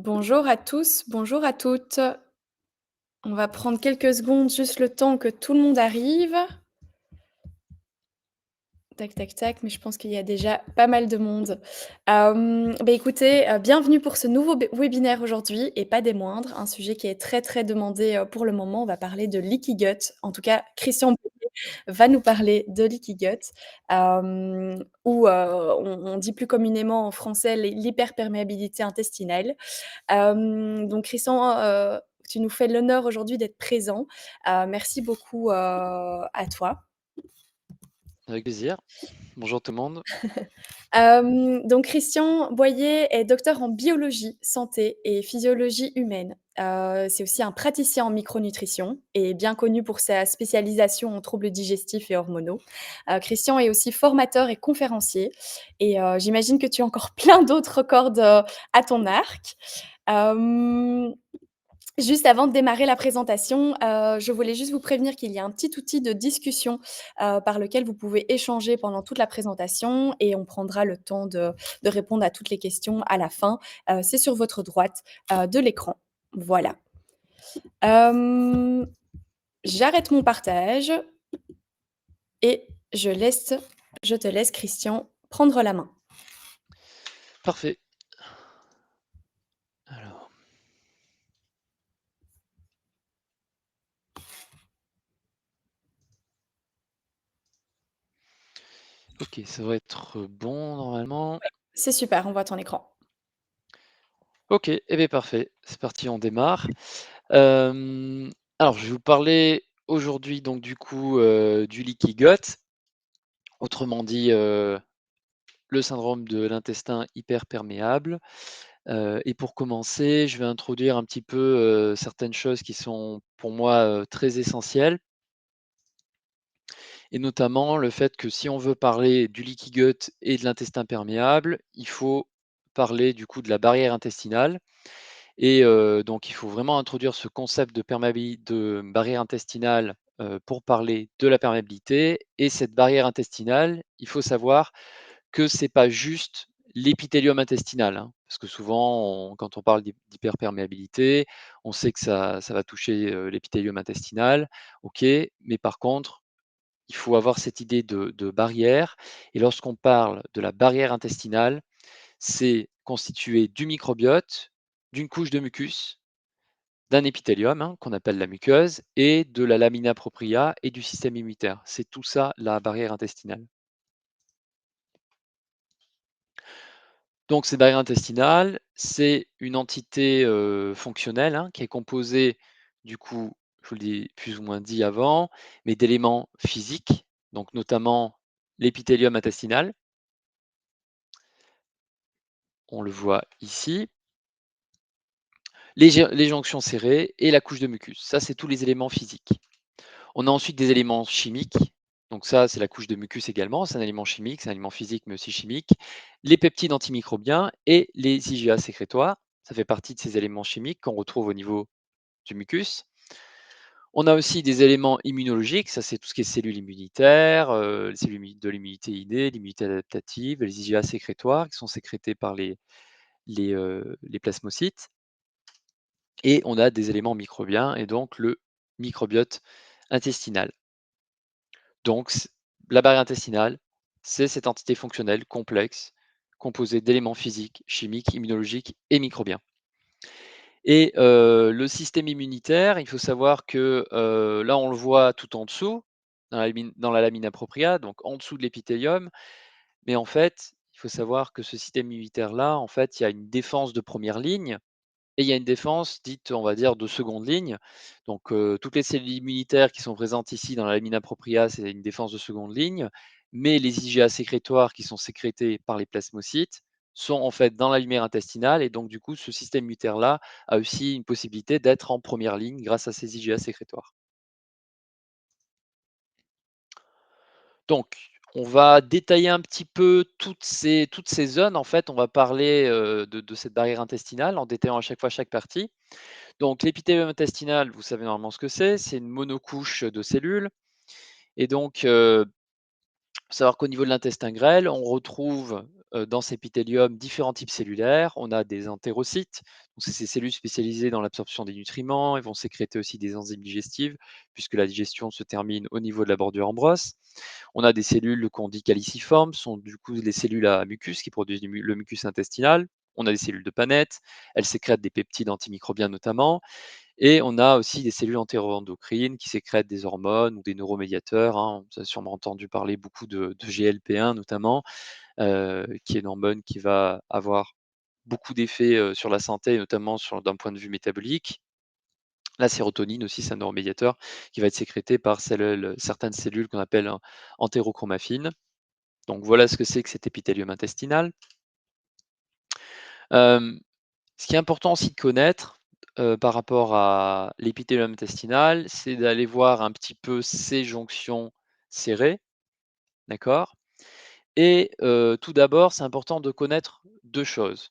Bonjour à tous, bonjour à toutes. On va prendre quelques secondes, juste le temps que tout le monde arrive. Tac, tac, tac, mais je pense qu'il y a déjà pas mal de monde. Écoutez, bienvenue pour ce nouveau webinaire aujourd'hui et pas des moindres, un sujet qui est très, très demandé, pour le moment. On va parler de l'ikigut. En tout cas, Christian va nous parler de l'ikigut, ou, on dit plus communément en français l'hyperperméabilité intestinale. Donc Christian, tu nous fais l'honneur aujourd'hui d'être présent. Merci beaucoup, à toi. Avec plaisir. Bonjour tout le monde. Donc Christian Boyer est docteur en biologie, santé et physiologie humaine. C'est aussi un praticien en micronutrition et bien connu pour sa spécialisation en troubles digestifs et hormonaux. Christian est aussi formateur et conférencier et j'imagine que tu as encore plein d'autres cordes, à ton arc. Hem Juste avant de démarrer la présentation, je voulais juste vous prévenir qu'il y a un petit outil de discussion, par lequel vous pouvez échanger pendant toute la présentation et on prendra le temps de répondre à toutes les questions à la fin. C'est sur votre droite, de l'écran. Voilà. Hem, J'arrête mon partage et je te laisse Christian prendre la main. Parfait. Alors, ok, ça va être bon normalement. C'est super, on voit ton écran. Ok, et bien parfait. C'est parti, on démarre. Euh, alors, je vais vous parler aujourd'hui donc du coup du leaky gut, autrement dit le syndrome de l'intestin hyperperméable. Et pour commencer, je vais introduire un petit peu certaines choses qui sont pour moi très essentielles. Et notamment le fait que si on veut parler du leaky gut et de l'intestin perméable, il faut parler du coup de la barrière intestinale. Et donc il faut vraiment introduire ce concept de barrière intestinale pour parler de la perméabilité. Et cette barrière intestinale, il faut savoir que c'est pas juste l'épithélium intestinal, hein, parce que souvent, quand on parle d'hyperperméabilité, on sait que ça va toucher l'épithélium intestinal, ok, mais par contre, il faut avoir cette idée de barrière. Et lorsqu'on parle de la barrière intestinale, c'est constitué du microbiote, d'une couche de mucus, d'un épithélium hein, qu'on appelle la muqueuse, et de la lamina propria et du système immunitaire. C'est tout ça la barrière intestinale. Donc cette barrière intestinale, c'est une entité fonctionnelle hein, qui est composée du coup, je vous l'ai plus ou moins dit avant, mais d'éléments physiques, donc notamment l'épithélium intestinal, on le voit ici, les jonctions serrées et la couche de mucus. Ça, c'est tous les éléments physiques. On a ensuite des éléments chimiques. Donc ça, c'est la couche de mucus également. C'est un élément chimique, c'est un élément physique, mais aussi chimique. Les peptides antimicrobiens et les IgA sécrétoires. Ça fait partie de ces éléments chimiques qu'on retrouve au niveau du mucus. On a aussi des éléments immunologiques. Ça, c'est tout ce qui est cellules immunitaires, les cellules de l'immunité innée, l'immunité adaptative, les IgA sécrétoires qui sont sécrétés par les plasmocytes. Et on a des éléments microbiens et donc le microbiote intestinal. Donc la barrière intestinale, c'est cette entité fonctionnelle complexe composée d'éléments physiques, chimiques, immunologiques et microbiens. Et le système immunitaire, il faut savoir que là, on le voit tout en dessous, dans la lamina propria, donc en dessous de l'épithélium. Mais en fait, il faut savoir que ce système immunitaire-là, en fait, il y a une défense de première ligne et il y a une défense dite, on va dire, de seconde ligne. Donc, toutes les cellules immunitaires qui sont présentes ici dans la lamina propria, c'est une défense de seconde ligne. Mais les IgA sécrétoires qui sont sécrétés par les plasmocytes sont en fait dans la lumière intestinale. Et donc, du coup, ce système immunitaire-là a aussi une possibilité d'être en première ligne grâce à ces IgA sécrétoires. Donc, on va détailler un petit peu toutes ces zones. En fait, on va parler de cette barrière intestinale en détaillant à chaque fois chaque partie. Donc l'épithélium intestinal, vous savez normalement ce que c'est une monocouche de cellules et donc faut savoir qu'au niveau de l'intestin grêle, on retrouve dans cet épithélium différents types cellulaires. On a des entérocytes, donc c'est ces cellules spécialisées dans l'absorption des nutriments. Ils vont sécréter aussi des enzymes digestives, puisque la digestion se termine au niveau de la bordure en brosse. On a des cellules qu'on dit caliciformes, sont du coup les cellules à mucus qui produisent le mucus intestinal. On a des cellules de Paneth, elles sécrètent des peptides antimicrobiens notamment. Et on a aussi des cellules entéro-endocrines qui sécrètent des hormones ou des neuromédiateurs, hein. Vous avez sûrement entendu parler beaucoup de GLP-1 notamment, qui est une hormone qui va avoir beaucoup d'effets, sur la santé, notamment d'un point de vue métabolique. La sérotonine aussi, c'est un neuromédiateur qui va être sécrété par certaines cellules qu'on appelle entérochromaffines. Donc voilà ce que c'est que cet épithélium intestinal. Hem, Ce qui est important aussi de connaître, par rapport à l'épithélium intestinal, c'est d'aller voir un petit peu ses jonctions serrées, d'accord? Et tout d'abord, c'est important de connaître 2 choses.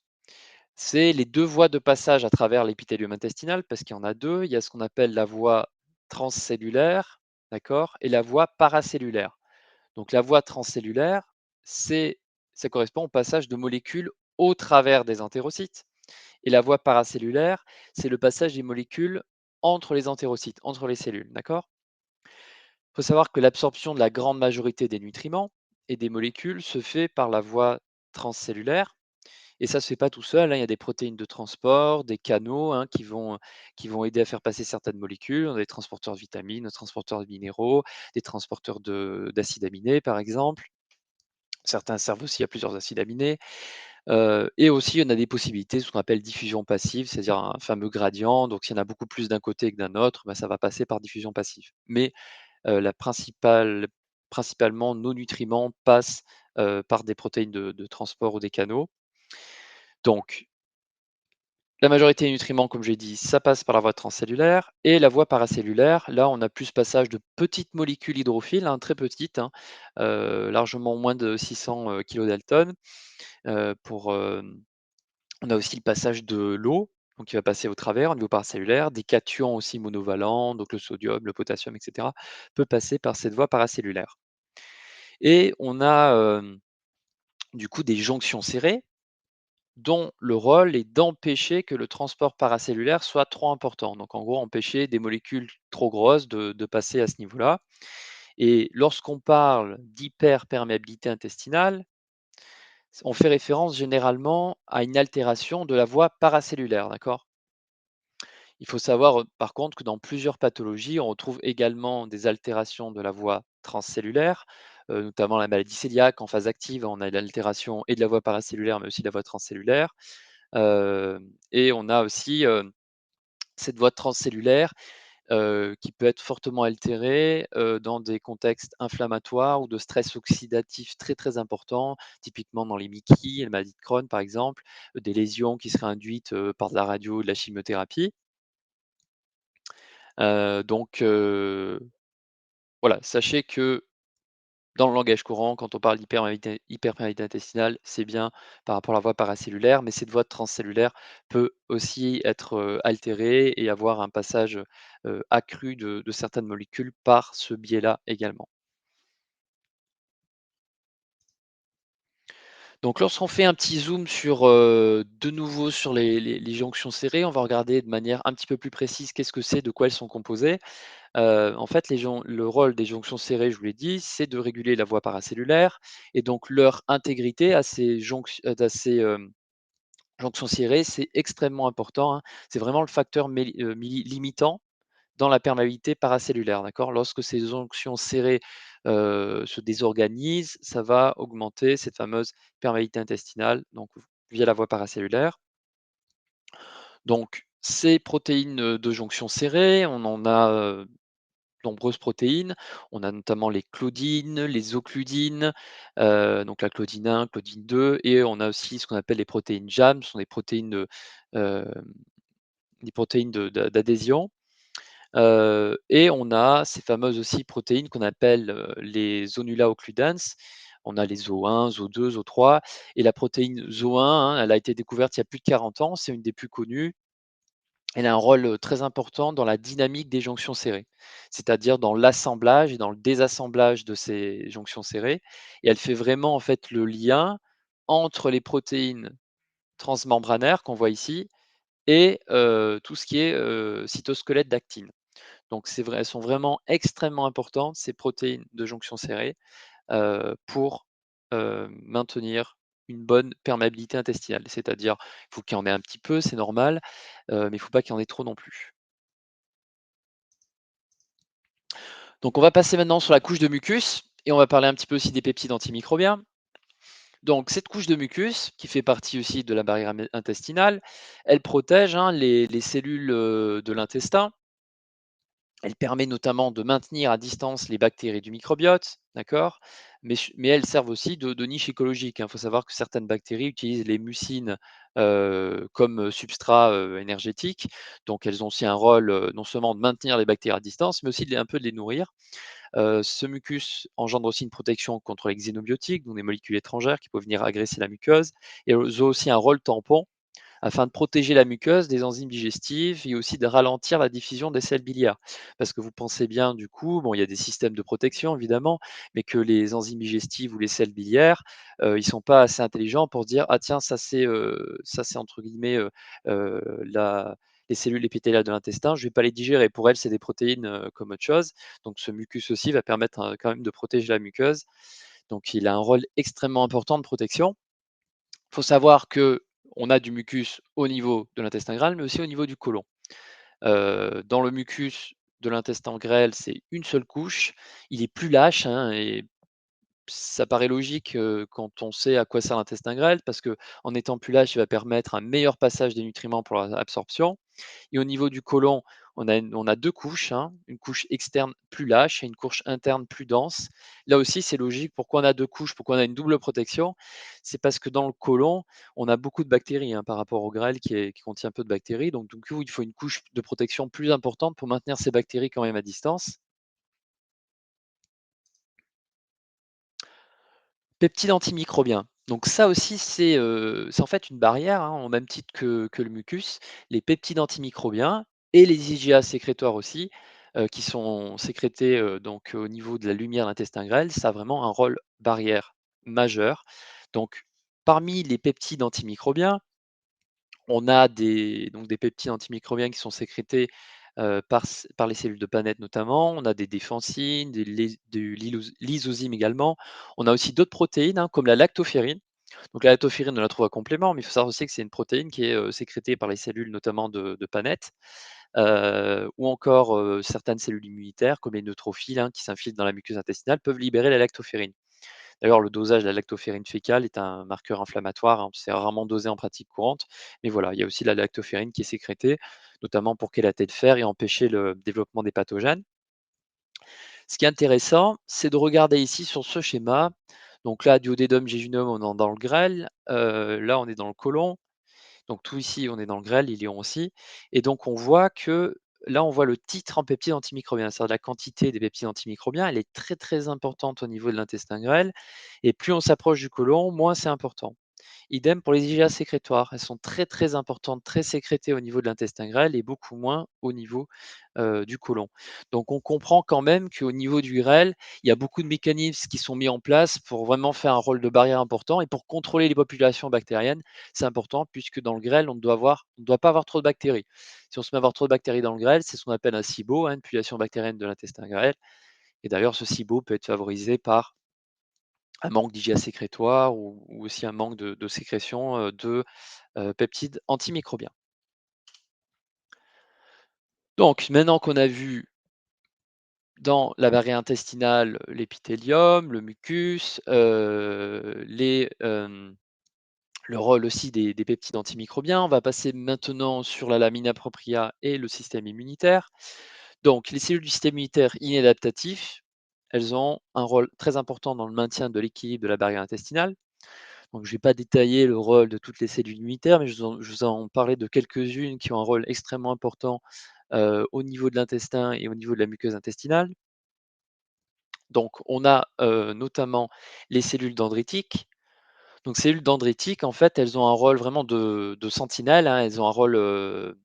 C'est les 2 voies de passage à travers l'épithélium intestinal, parce qu'il y en a 2. Il y a ce qu'on appelle la voie transcellulaire, d'accord? Et la voie paracellulaire. Donc la voie transcellulaire, c'est ça correspond au passage de molécules au travers des entérocytes. Et la voie paracellulaire, c'est le passage des molécules entre les entérocytes, entre les cellules, d'accord? Il faut savoir que l'absorption de la grande majorité des nutriments et des molécules se fait par la voie transcellulaire. Et ça ne se fait pas tout seul, hein. Il y a des protéines de transport, des canaux, hein, qui vont aider à faire passer certaines molécules. On a des transporteurs de vitamines, des transporteurs de minéraux, des transporteurs d'acides aminés, par exemple. Certains servent aussi à plusieurs acides aminés. Et aussi, on a des possibilités, ce qu'on appelle diffusion passive, c'est-à-dire un fameux gradient. Donc, s'il y en a beaucoup plus d'un côté que d'un autre, bah, ça va passer par diffusion passive. Mais, principalement, nos nutriments passent, par des protéines de transport ou des canaux. Donc, la majorité des nutriments, comme j'ai dit, ça passe par la voie transcellulaire et la voie paracellulaire. Là, on a plus passage de petites molécules hydrophiles, hein, très petites, hein, largement moins de 600, kilodaltons, pour, on a aussi le passage de l'eau, donc qui va passer au travers au niveau paracellulaire, des cations aussi monovalents, donc le sodium, le potassium, et cetera, peut passer par cette voie paracellulaire. Et on a, du coup des jonctions serrées, dont le rôle est d'empêcher que le transport paracellulaire soit trop important. Donc en gros, empêcher des molécules trop grosses de passer à ce niveau-là. Et lorsqu'on parle d'hyperperméabilité intestinale, on fait référence généralement à une altération de la voie paracellulaire, d'accord? Il faut savoir, par contre, que dans plusieurs pathologies, on retrouve également des altérations de la voie transcellulaire, notamment la maladie cœliaque en phase active, on a l'altération et de la voie paracellulaire, mais aussi de la voie transcellulaire. Et on a aussi, cette voie transcellulaire, qui peut être fortement altérée, dans des contextes inflammatoires ou de stress oxydatif très, très important, typiquement dans les MICI, la maladie de Crohn par exemple, des lésions qui seraient induites, par de la radio ou de la chimiothérapie. Donc voilà, sachez que dans le langage courant, quand on parle d'hyperperméabilité intestinale, c'est bien par rapport à la voie paracellulaire, mais cette voie transcellulaire peut aussi être, altérée et avoir un passage, accru de certaines molécules par ce biais-là également. Donc lorsqu'on fait un petit zoom sur, de nouveau sur les jonctions serrées, on va regarder de manière un petit peu plus précise qu'est-ce que c'est, de quoi elles sont composées. En fait, le rôle des jonctions serrées, je vous l'ai dit, c'est de réguler la voie paracellulaire et donc leur intégrité à ces jonctions serrées, c'est extrêmement important, hein. C'est vraiment le facteur limitant dans la perméabilité paracellulaire, d'accord? Lorsque ces jonctions serrées, se désorganisent, ça va augmenter cette fameuse perméabilité intestinale, donc via la voie paracellulaire. Donc ces protéines, de jonction serrée, on en a, nombreuses protéines. On a notamment les claudines, les occludines, donc la claudine 1, claudine 2 et on a aussi ce qu'on appelle les protéines JAM, ce sont heu, des protéines d'adhésion. Et on a ces fameuses aussi protéines qu'on appelle, les zonula occludens. On a les ZO1, ZO2, ZO3 et la protéine ZO1, hein, elle a été découverte il y a plus de 40 ans, c'est une des plus connues. Elle a un rôle, très important dans la dynamique des jonctions serrées, c'est-à-dire dans l'assemblage et dans le désassemblage de ces jonctions serrées et elle fait vraiment, en fait, le lien entre les protéines transmembranaires qu'on voit ici et tout ce qui est, cytosquelette d'actine. Donc c'est vrai, elles sont vraiment extrêmement importantes, ces protéines de jonction serrée, pour, maintenir une bonne perméabilité intestinale. C'est-à-dire, il faut qu'il y en ait un petit peu, c'est normal, mais il ne faut pas qu'il y en ait trop non plus. Donc on va passer maintenant sur la couche de mucus et on va parler un petit peu aussi des peptides antimicrobiens. Donc cette couche de mucus, qui fait partie aussi de la barrière intestinale, elle protège, hein, les cellules, de l'intestin. Elle permet notamment de maintenir à distance les bactéries du microbiote, d'accord? Mais elles servent aussi de niche écologique, hein. Il faut savoir que certaines bactéries utilisent les mucines, comme substrat, énergétique. Donc elles ont aussi un rôle, non seulement de maintenir les bactéries à distance, mais aussi un peu de les nourrir. Ce mucus engendre aussi une protection contre les xénobiotiques, donc des molécules étrangères qui peuvent venir agresser la muqueuse. Et elles ont aussi un rôle tampon afin de protéger la muqueuse des enzymes digestives et aussi de ralentir la diffusion des sels biliaires. Parce que vous pensez bien du coup, bon, il y a des systèmes de protection évidemment, mais que les enzymes digestives ou les sels biliaires, ils sont pas assez intelligents pour se dire: «Ah tiens, ça c'est entre guillemets, la les cellules épithéliales de l'intestin, je vais pas les digérer». Pour elles, c'est des protéines, comme autre chose. Donc ce mucus aussi va permettre, quand même de protéger la muqueuse. Donc il a un rôle extrêmement important de protection. Il faut savoir que on a du mucus au niveau de l'intestin grêle, mais aussi au niveau du côlon. Dans le mucus de l'intestin grêle, c'est une seule couche. Il est plus lâche, hein, et ça paraît logique, quand on sait à quoi sert l'intestin grêle, parce qu'en étant plus lâche, il va permettre un meilleur passage des nutriments pour leur absorption. Et au niveau du côlon, on a 2 couches, hein, une couche externe plus lâche et une couche interne plus dense. Là aussi, c'est logique. Pourquoi on a 2 couches? Pourquoi on a une double protection? C'est parce que dans le côlon, on a beaucoup de bactéries, hein, par rapport au grêle qui contient peu de bactéries. Donc du coup, il faut une couche de protection plus importante pour maintenir ces bactéries quand même à distance. Peptides antimicrobiens. Donc ça aussi, c'est en fait une barrière, hein, au même titre que le mucus. Les peptides antimicrobiens et les IgA sécrétoires aussi, qui sont sécrétés, donc au niveau de la lumière de l'intestin grêle, ça a vraiment un rôle barrière majeur. Donc parmi les peptides antimicrobiens, on a des peptides antimicrobiens qui sont sécrétés, par les cellules de Paneth notamment. On a des défensines, du lysozyme également. On a aussi d'autres protéines, hein, comme la lactoferrine. Donc la lactoferrine, on la trouve en complément, mais il faut savoir aussi que c'est une protéine qui est, sécrétée par les cellules notamment de Paneth, ou encore, certaines cellules immunitaires comme les neutrophiles, hein, qui s'infiltrent dans la muqueuse intestinale, peuvent libérer la lactoferrine. D'ailleurs, le dosage de la lactoferrine fécale est un marqueur inflammatoire, hein, c'est rarement dosé en pratique courante, mais voilà, il y a aussi la lactoferrine qui est sécrétée, notamment pour chélater le fer et empêcher le développement des pathogènes. Ce qui est intéressant, c'est de regarder ici sur ce schéma. Donc là, duodénum, jéjunum, on est dans le grêle, là, on est dans le côlon. Donc tout ici, on est dans le grêle, l'ilion aussi. Et donc on voit que là, on voit le titre en peptides antimicrobiens, c'est-à-dire la quantité des peptides antimicrobiens, elle est très très importante au niveau de l'intestin grêle. Et plus on s'approche du côlon, moins c'est important. Idem pour les IgA sécrétoires. Elles sont très, très importantes, très sécrétées au niveau de l'intestin grêle et beaucoup moins au niveau, du côlon. Donc on comprend quand même qu'au niveau du grêle, il y a beaucoup de mécanismes qui sont mis en place pour vraiment faire un rôle de barrière important et pour contrôler les populations bactériennes. C'est important puisque dans le grêle, on ne doit pas avoir trop de bactéries. Si on se met à avoir trop de bactéries dans le grêle, c'est ce qu'on appelle un SIBO, hein, une population bactérienne de l'intestin grêle. Et d'ailleurs, ce SIBO peut être favorisé par un manque d'IgA sécrétoire ou aussi un manque de sécrétion, peptides antimicrobiens. Donc maintenant qu'on a vu dans la barrière intestinale l'épithélium, le mucus, le rôle aussi des peptides antimicrobiens, on va passer maintenant sur la lamina propria et le système immunitaire. Donc les cellules du système immunitaire inadaptatif, elles ont un rôle très important dans le maintien de l'équilibre de la barrière intestinale. Donc je ne vais pas détailler le rôle de toutes les cellules immunitaires, mais je vous en parlais de quelques-unes qui ont un rôle extrêmement important, au niveau de l'intestin et au niveau de la muqueuse intestinale. Donc on a, notamment les cellules dendritiques. Donc cellules dendritiques, en fait, elles ont un rôle vraiment de sentinelle, hein. Elles ont un rôle,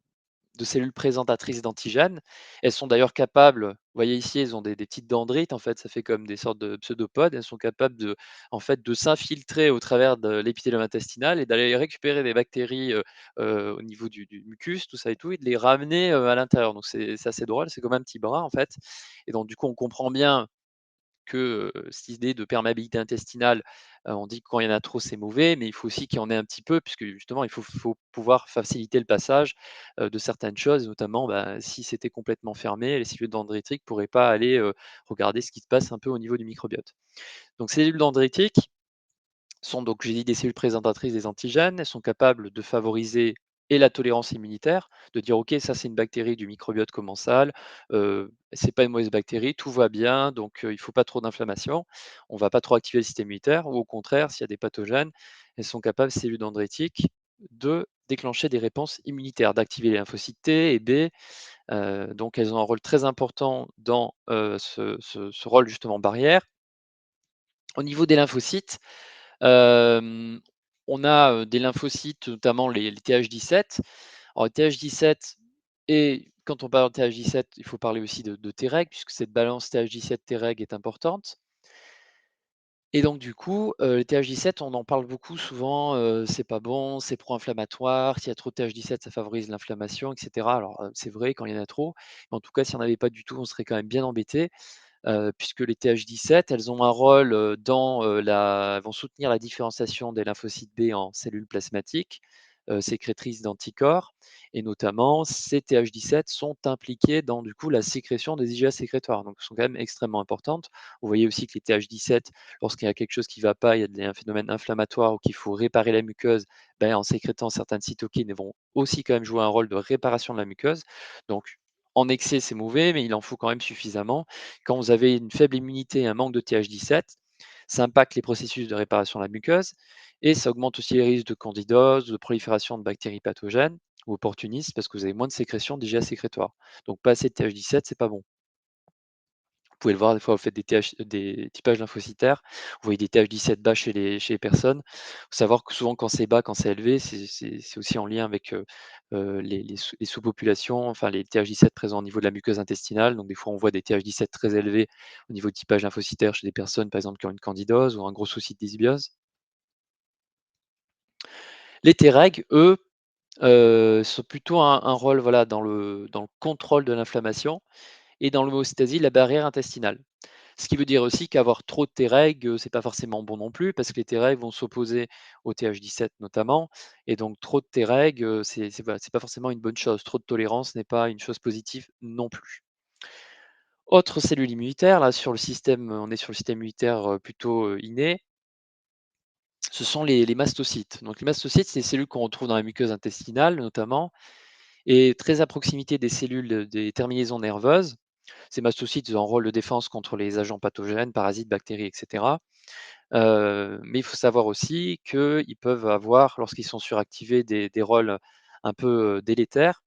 de cellules présentatrices d'antigènes. Elles sont d'ailleurs capables, vous voyez ici, elles ont des petites dendrites, en fait, ça fait comme des sortes de pseudopodes. Elles sont capables de, en fait, de s'infiltrer au travers de l'épithélium intestinal et d'aller récupérer des bactéries, au niveau du mucus, tout ça et tout, et de les ramener, à l'intérieur. Donc c'est assez drôle, c'est comme un petit bras, en fait, et donc du coup, on comprend bien que, cette idée de perméabilité intestinale, on dit que quand il y en a trop, c'est mauvais, mais il faut aussi qu'il y en ait un petit peu puisque justement, il faut pouvoir faciliter le passage, de certaines choses, notamment, bah, si c'était complètement fermé, les cellules dendritiques ne pourraient pas aller, regarder ce qui se passe un peu au niveau du microbiote. Donc ces cellules dendritiques sont donc, j'ai dit, des cellules présentatrices des antigènes. Elles sont capables de favoriser et la tolérance immunitaire, de dire: «OK, ça, c'est une bactérie du microbiote commensal, c'est pas une mauvaise bactérie, tout va bien, donc il faut pas trop d'inflammation. On va pas trop activer le système immunitaire», ou au contraire, s'il y a des pathogènes, elles sont capables, ces cellules dendritiques, de déclencher des réponses immunitaires, d'activer les lymphocytes T et B. Donc elles ont un rôle très important dans, ce rôle justement barrière. Au niveau des lymphocytes, Hem, on a, des lymphocytes, notamment les Th17. Alors les Th17, et quand on parle de Th17, il faut parler aussi de Treg, puisque cette balance Th17-Treg est importante, et donc du coup, les Th17, on en parle beaucoup souvent, c'est pas bon, c'est pro-inflammatoire, s'il y a trop de Th17, ça favorise l'inflammation et cetera. Alors, c'est vrai quand il y en a trop, mais en tout cas, s'il y en avait pas du tout, on serait quand même bien embêté. Puisque les Th17, elles ont un rôle, dans, la elles vont soutenir la différenciation des lymphocytes B en cellules plasmatiques, sécrétrices d'anticorps, et notamment ces Th17 sont impliquées dans, du coup, la sécrétion des IgA sécrétoires, donc sont quand même extrêmement importantes. Vous voyez aussi que les Th17, lorsqu'il y a quelque chose qui ne va pas, il y a un phénomène inflammatoire ou qu'il faut réparer la muqueuse, ben, en sécrétant certaines cytokines, elles vont aussi quand même jouer un rôle de réparation de la muqueuse. Donc en excès, c'est mauvais, mais il en faut quand même suffisamment. Quand vous avez une faible immunité et un manque de Th17, ça impacte les processus de réparation de la muqueuse et ça augmente aussi les risques de candidose, de prolifération de bactéries pathogènes ou opportunistes parce que vous avez moins de sécrétion d'IgA sécrétoire. Donc pas assez de Th17, c'est pas bon. Vous pouvez le voir des fois, vous faites des typages lymphocytaires, vous voyez des Th17 bas chez les personnes. Il faut savoir que souvent quand c'est bas, quand c'est élevé, c'est aussi en lien avec, les sous-populations, enfin les Th17 présents au niveau de la muqueuse intestinale. Donc des fois, on voit des Th17 très élevés au niveau du typage lymphocytaire chez des personnes, par exemple, qui ont une candidose ou un gros souci de dysbiose. Les Treg, eux, sont plutôt un rôle, voilà, dans le contrôle de l'inflammation et dans l'homéostasie de la barrière intestinale. Ce qui veut dire aussi qu'avoir trop de Treg, c'est pas forcément bon non plus parce que les Treg vont s'opposer au Th17 notamment, et donc trop de Treg, c'est voilà, c'est pas forcément une bonne chose. Trop de tolérance n'est pas une chose positive non plus. Autre cellule immunitaire, là sur le système, on est sur le système immunitaire, plutôt, inné, ce sont les mastocytes. Donc les mastocytes, c'est des cellules qu'on retrouve dans la muqueuse intestinale notamment, et très à proximité des cellules, des terminaisons nerveuses. Ces mastocytes, ils ont un rôle de défense contre les agents pathogènes, parasites, bactéries, et cetera. Mais il faut savoir aussi qu'ils peuvent avoir, lorsqu'ils sont suractivés, des rôles un peu, délétères.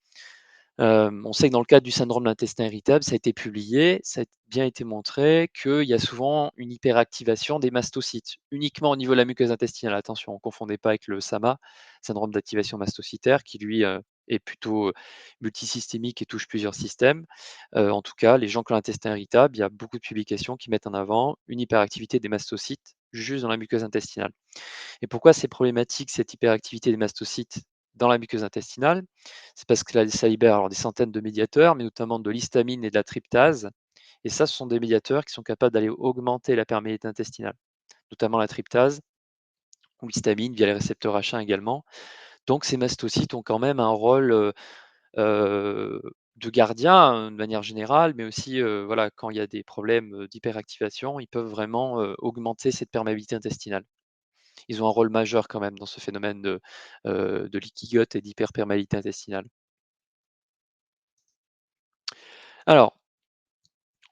On sait que dans le cadre du syndrome de l'intestin irritable, ça a été publié, ça a bien été montré qu'il y a souvent une hyperactivation des mastocytes, uniquement au niveau de la muqueuse intestinale. Attention, ne confondez pas avec le SAMA, syndrome d'activation mastocytaire, qui lui, est plutôt, multisystémique et touche plusieurs systèmes. En tout cas, les gens qui ont l'intestin irritable, il y a beaucoup de publications qui mettent en avant une hyperactivité des mastocytes juste dans la muqueuse intestinale. Et pourquoi c'est problématique, cette hyperactivité des mastocytes dans la muqueuse intestinale? C'est parce que là, ça libère alors des centaines de médiateurs, mais notamment de l'histamine et de la tryptase. Et ça, ce sont des médiateurs qui sont capables d'aller augmenter la perméabilité intestinale, notamment la tryptase ou l'histamine via les récepteurs H1 également. Donc ces mastocytes ont quand même un rôle, heu, de gardien, de manière générale, mais aussi, voilà, quand il y a des problèmes, d'hyperactivation, ils peuvent vraiment, augmenter cette perméabilité intestinale. Ils ont un rôle majeur quand même dans ce phénomène de leaky gut et d'hyperperméabilité intestinale. Alors,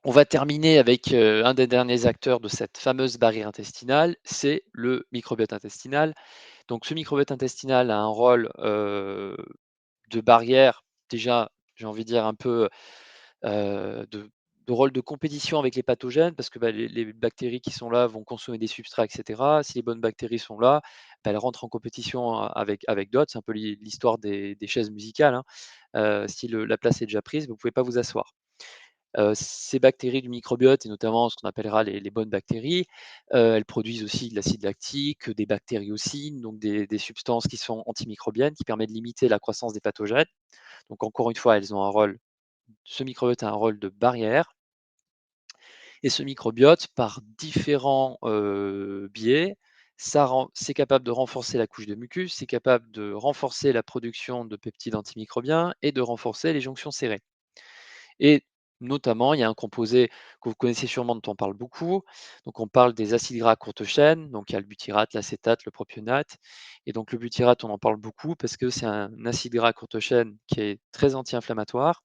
on va terminer avec, un des derniers acteurs de cette fameuse barrière intestinale, c'est le microbiote intestinal. Donc ce microbiote intestinal a un rôle, de barrière, déjà, j'ai envie de dire un peu, de rôle de compétition avec les pathogènes parce que, bah, les bactéries qui sont là vont consommer des substrats et cetera. Si les bonnes bactéries sont là, bah, elles rentrent en compétition avec d'autres. C'est un peu l'histoire des chaises musicales, hein. si la place est déjà prise, vous ne pouvez pas vous asseoir. Ces bactéries du microbiote et notamment ce qu'on appellera les bonnes bactéries, elles produisent aussi de l'acide lactique, des bactériocines, donc des substances qui sont antimicrobiennes, qui permettent de limiter la croissance des pathogènes. Donc encore une fois, elles ont un rôle ce microbiote a un rôle de barrière et ce microbiote, par différents, biais, c'est capable de renforcer la couche de mucus, c'est capable de renforcer la production de peptides antimicrobiens et de renforcer les jonctions serrées. Et notamment, il y a un composé que vous connaissez sûrement, dont on parle beaucoup. Donc on parle des acides gras à courte chaîne, donc il y a le butyrate, l'acétate, le propionate. Et donc le butyrate, on en parle beaucoup parce que c'est un acide gras à courte chaîne qui est très anti-inflammatoire,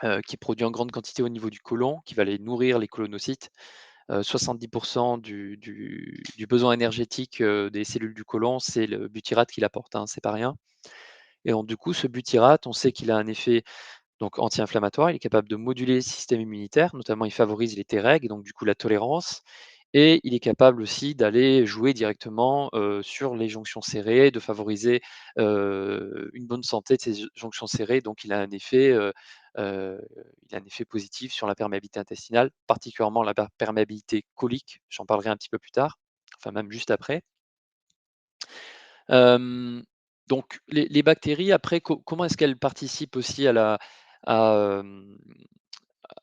qui est produit en grande quantité au niveau du côlon, qui va aller nourrir les colonocytes. 70 du besoin énergétique, des cellules du côlon, c'est le butyrate qui l'apporte, hein, c'est pas rien. Et donc du coup, ce butyrate, on sait qu'il a un effet donc anti-inflammatoire, il est capable de moduler le système immunitaire, notamment il favorise les Treg et donc du coup la tolérance et il est capable aussi d'aller jouer directement, sur les jonctions serrées, de favoriser, une bonne santé de ces jonctions serrées, donc heu, il a un effet positif sur la perméabilité intestinale, particulièrement la perméabilité colique, j'en parlerai un petit peu plus tard, enfin même juste après. Hem, donc les bactéries après comment est-ce qu'elles participent aussi à, hem,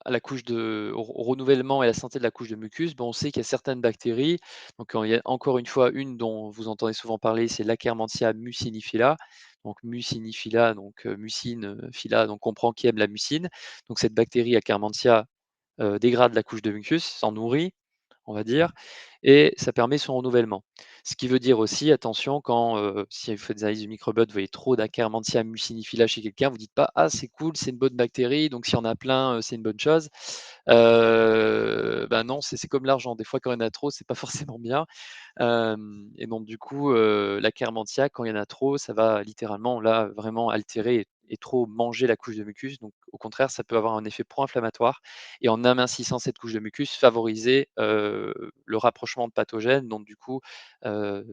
à la couche au renouvellement et à la santé de la couche de mucus? Ben, on sait qu'il y a certaines bactéries, donc il y a encore une fois une dont vous entendez souvent parler, c'est l'Akkermansia muciniphylla. Donc muciniphylla, donc mucine, phylla, donc comprend qui aime la mucine. Donc cette bactérie Akkermansia, dégrade la couche de mucus, s'en nourrit, on va dire, et ça permet son renouvellement. Ce qui veut dire aussi, attention, quand, si vous faites des analyses du microbiote, vous voyez trop d'Akkermansia muciniphylla chez quelqu'un, vous dites pas: «Ah c'est cool, c'est une bonne bactérie, donc s'il y en a plein, c'est une bonne chose». Bah non, c'est comme l'argent, des fois quand il y en a trop, c'est pas forcément bien. Et donc du coup, l'Akkermansia, quand il y en a trop, ça va littéralement là, vraiment altérer et trop manger la couche de mucus. Donc au contraire, ça peut avoir un effet pro-inflammatoire et en amincissant cette couche de mucus, favoriser, le rapprochement de pathogènes, donc du coup, heu,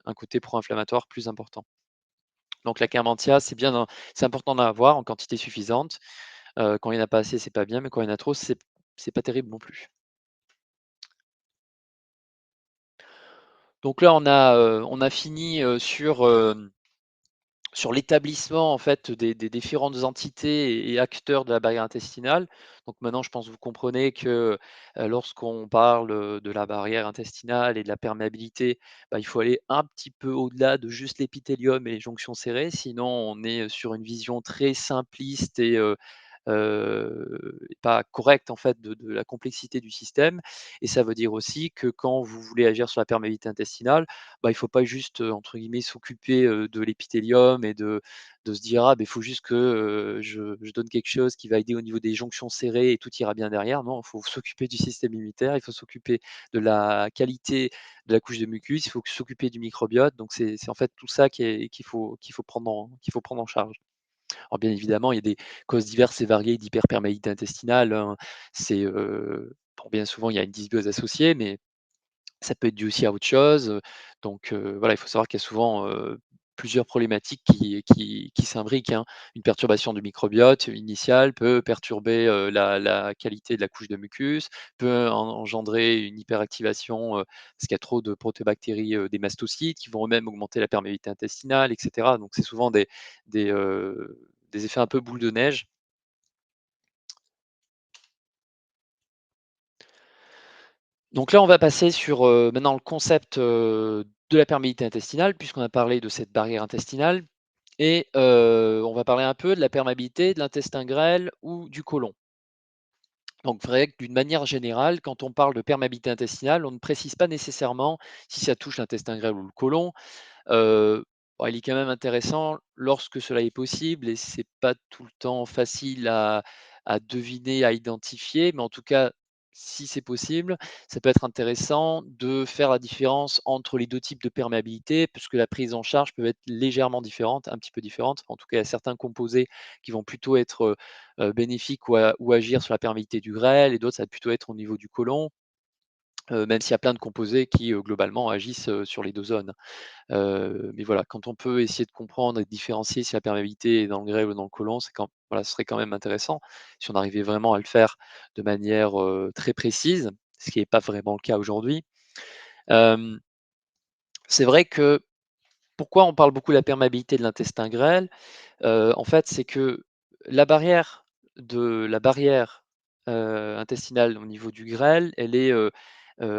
un côté pro-inflammatoire plus important. Donc l'Akkermansia, c'est important d'en avoir en quantité suffisante. Quand il y en a pas assez, c'est pas bien, mais quand il y en a trop, c'est pas terrible non plus. Donc là, on a fini, sur l'établissement en fait des différentes entités et acteurs de la barrière intestinale. Donc maintenant je pense que vous comprenez que, lorsqu'on parle, de la barrière intestinale et de la perméabilité, bah, il faut aller un petit peu au-delà de juste l'épithélium et les jonctions serrées, sinon on est sur une vision très simpliste et pas correcte en fait de la complexité du système. Et ça veut dire aussi que quand vous voulez agir sur la perméabilité intestinale, bah, il faut pas juste, entre guillemets «s'occuper», de l'épithélium et de se dire: «Ah beh, il faut juste que, je donne quelque chose qui va aider au niveau des jonctions serrées et tout ira bien derrière». Non, il faut s'occuper du système immunitaire, il faut s'occuper de la qualité de la couche de mucus, il faut s'occuper du microbiote. Donc c'est en fait tout ça qu'il faut prendre en charge. Alors bien évidemment, il y a des causes diverses et variées d'hyperperméabilité intestinale, hein. Bon, bien souvent, il y a une dysbiose associée, mais ça peut être dû aussi à autre chose, donc voilà, il faut savoir qu'il y a souvent, plusieurs problématiques qui s'imbriquent, hein. Une perturbation du microbiote initial peut perturber, la qualité de la couche de mucus, peut engendrer une hyperactivation, parce qu'il y a trop de protobactéries, des mastocytes qui vont eux-mêmes augmenter la perméabilité intestinale et cetera. Donc c'est souvent des effets un peu boule de neige. Donc là, on va passer sur, maintenant le concept, de la perméabilité intestinale, puisqu'on a parlé de cette barrière intestinale et on va parler un peu de la perméabilité de l'intestin grêle ou du côlon. Donc vrai que d'une manière générale, quand on parle de perméabilité intestinale, on ne précise pas nécessairement si ça touche l'intestin grêle ou le côlon. Bah, il est quand même intéressant lorsque cela est possible et c'est pas tout le temps facile à deviner, à identifier, mais en tout cas, si c'est possible, ça peut être intéressant de faire la différence entre les 2 types de perméabilité, puisque la prise en charge peut être légèrement différente, un petit peu différente. En tout cas, il y a certains composés qui vont plutôt être, bénéfiques ou agir sur la perméabilité du grêle et d'autres, ça va plutôt être au niveau du côlon. même s'il y a plein de composés qui, globalement agissent, sur les 2 zones. Mais voilà, quand on peut essayer de comprendre et de différencier si la perméabilité est dans le grêle ou dans le côlon, c'est quand voilà, ce serait quand même intéressant si on arrivait vraiment à le faire de manière, très précise, ce qui est pas vraiment le cas aujourd'hui. Hem, c'est vrai que pourquoi on parle beaucoup de la perméabilité de l'intestin grêle? En fait, c'est que la barrière la barrière intestinale au niveau du grêle, elle est,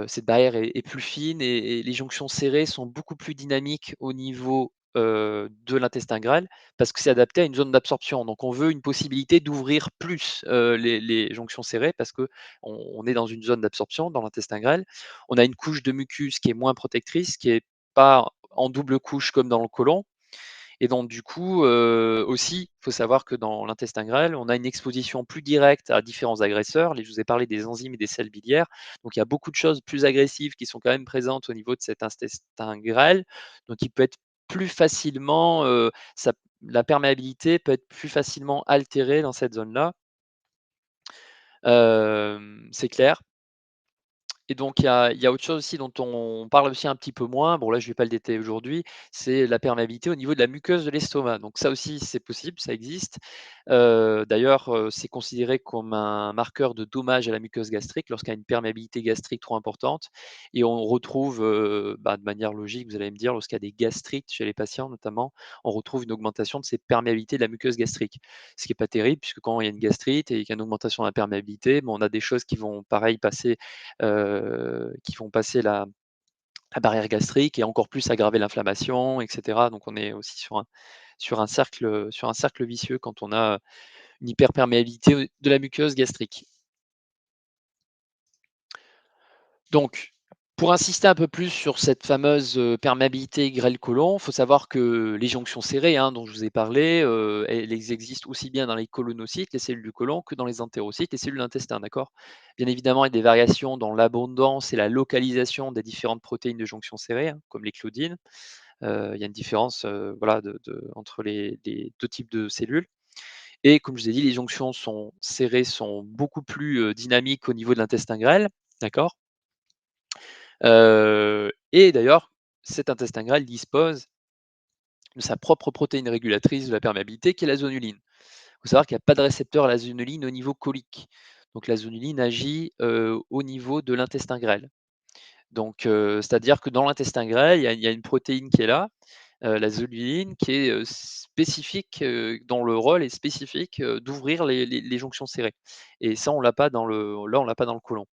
cette barrière est plus fine et les jonctions serrées sont beaucoup plus dynamiques au niveau, de l'intestin grêle parce que c'est adapté à une zone d'absorption. Donc on veut une possibilité d'ouvrir plus, les jonctions serrées parce qu'on on est dans une zone d'absorption dans l'intestin grêle. On a une couche de mucus qui est moins protectrice, qui est pas en double couche comme dans le côlon. Et donc du coup, aussi, il faut savoir que dans l'intestin grêle, on a une exposition plus directe à différents agresseurs. Les Je vous ai parlé des enzymes et des sels biliaires, donc il y a beaucoup de choses plus agressives qui sont quand même présentes au niveau de cet intestin grêle, donc il peut être plus facilement, ça la perméabilité peut être plus facilement altérée dans cette zone-là, c'est clair. Et donc il y a autre chose aussi dont on parle aussi un petit peu moins, bon là je ne vais pas le détailler aujourd'hui, c'est la perméabilité au niveau de la muqueuse de l'estomac. Donc ça aussi c'est possible, ça existe. D'ailleurs, c'est considéré comme un marqueur de dommage à la muqueuse gastrique lorsqu'il y a une perméabilité gastrique trop importante et on retrouve, de manière logique, vous allez me dire, lorsqu'il y a des gastrites chez les patients notamment, on retrouve une augmentation de ces perméabilités de la muqueuse gastrique. Ce qui est pas terrible puisque quand il y a une gastrite et qu'il y a une augmentation de la perméabilité, bon on a des choses qui vont pareil passer qui vont passer la barrière gastrique et encore plus aggraver l'inflammation et cetera. Donc on est aussi sur un cercle vicieux quand on a une hyperperméabilité de la muqueuse gastrique. Donc, pour insister un peu plus sur cette fameuse, perméabilité grêle-côlon, il faut savoir que les jonctions serrées, hein, dont je vous ai parlé, elles existent aussi bien dans les colonocytes, les cellules du côlon, que dans les entérocytes, les cellules de l'intestin, d'accord? Bien évidemment, il y a des variations dans l'abondance et la localisation des différentes protéines de jonction serrées, hein, comme les claudines. Il y a une différence, voilà, entre les 2 types de cellules et comme je vous ai dit, les jonctions sont serrées sont beaucoup plus, dynamiques au niveau de l'intestin grêle, d'accord? Et d'ailleurs, cet intestin grêle dispose de sa propre protéine régulatrice de la perméabilité qui est la zonuline. Il faut savoir qu'il n'y a pas de récepteur à la zonuline au niveau colique. Donc la zonuline agit, au niveau de l'intestin grêle. Donc c'est-à-dire que dans l'intestin grêle, il y a une protéine qui est là, la zonuline qui est, spécifique, dont le rôle est spécifique, d'ouvrir les jonctions serrées et ça on l'a pas dans le côlon.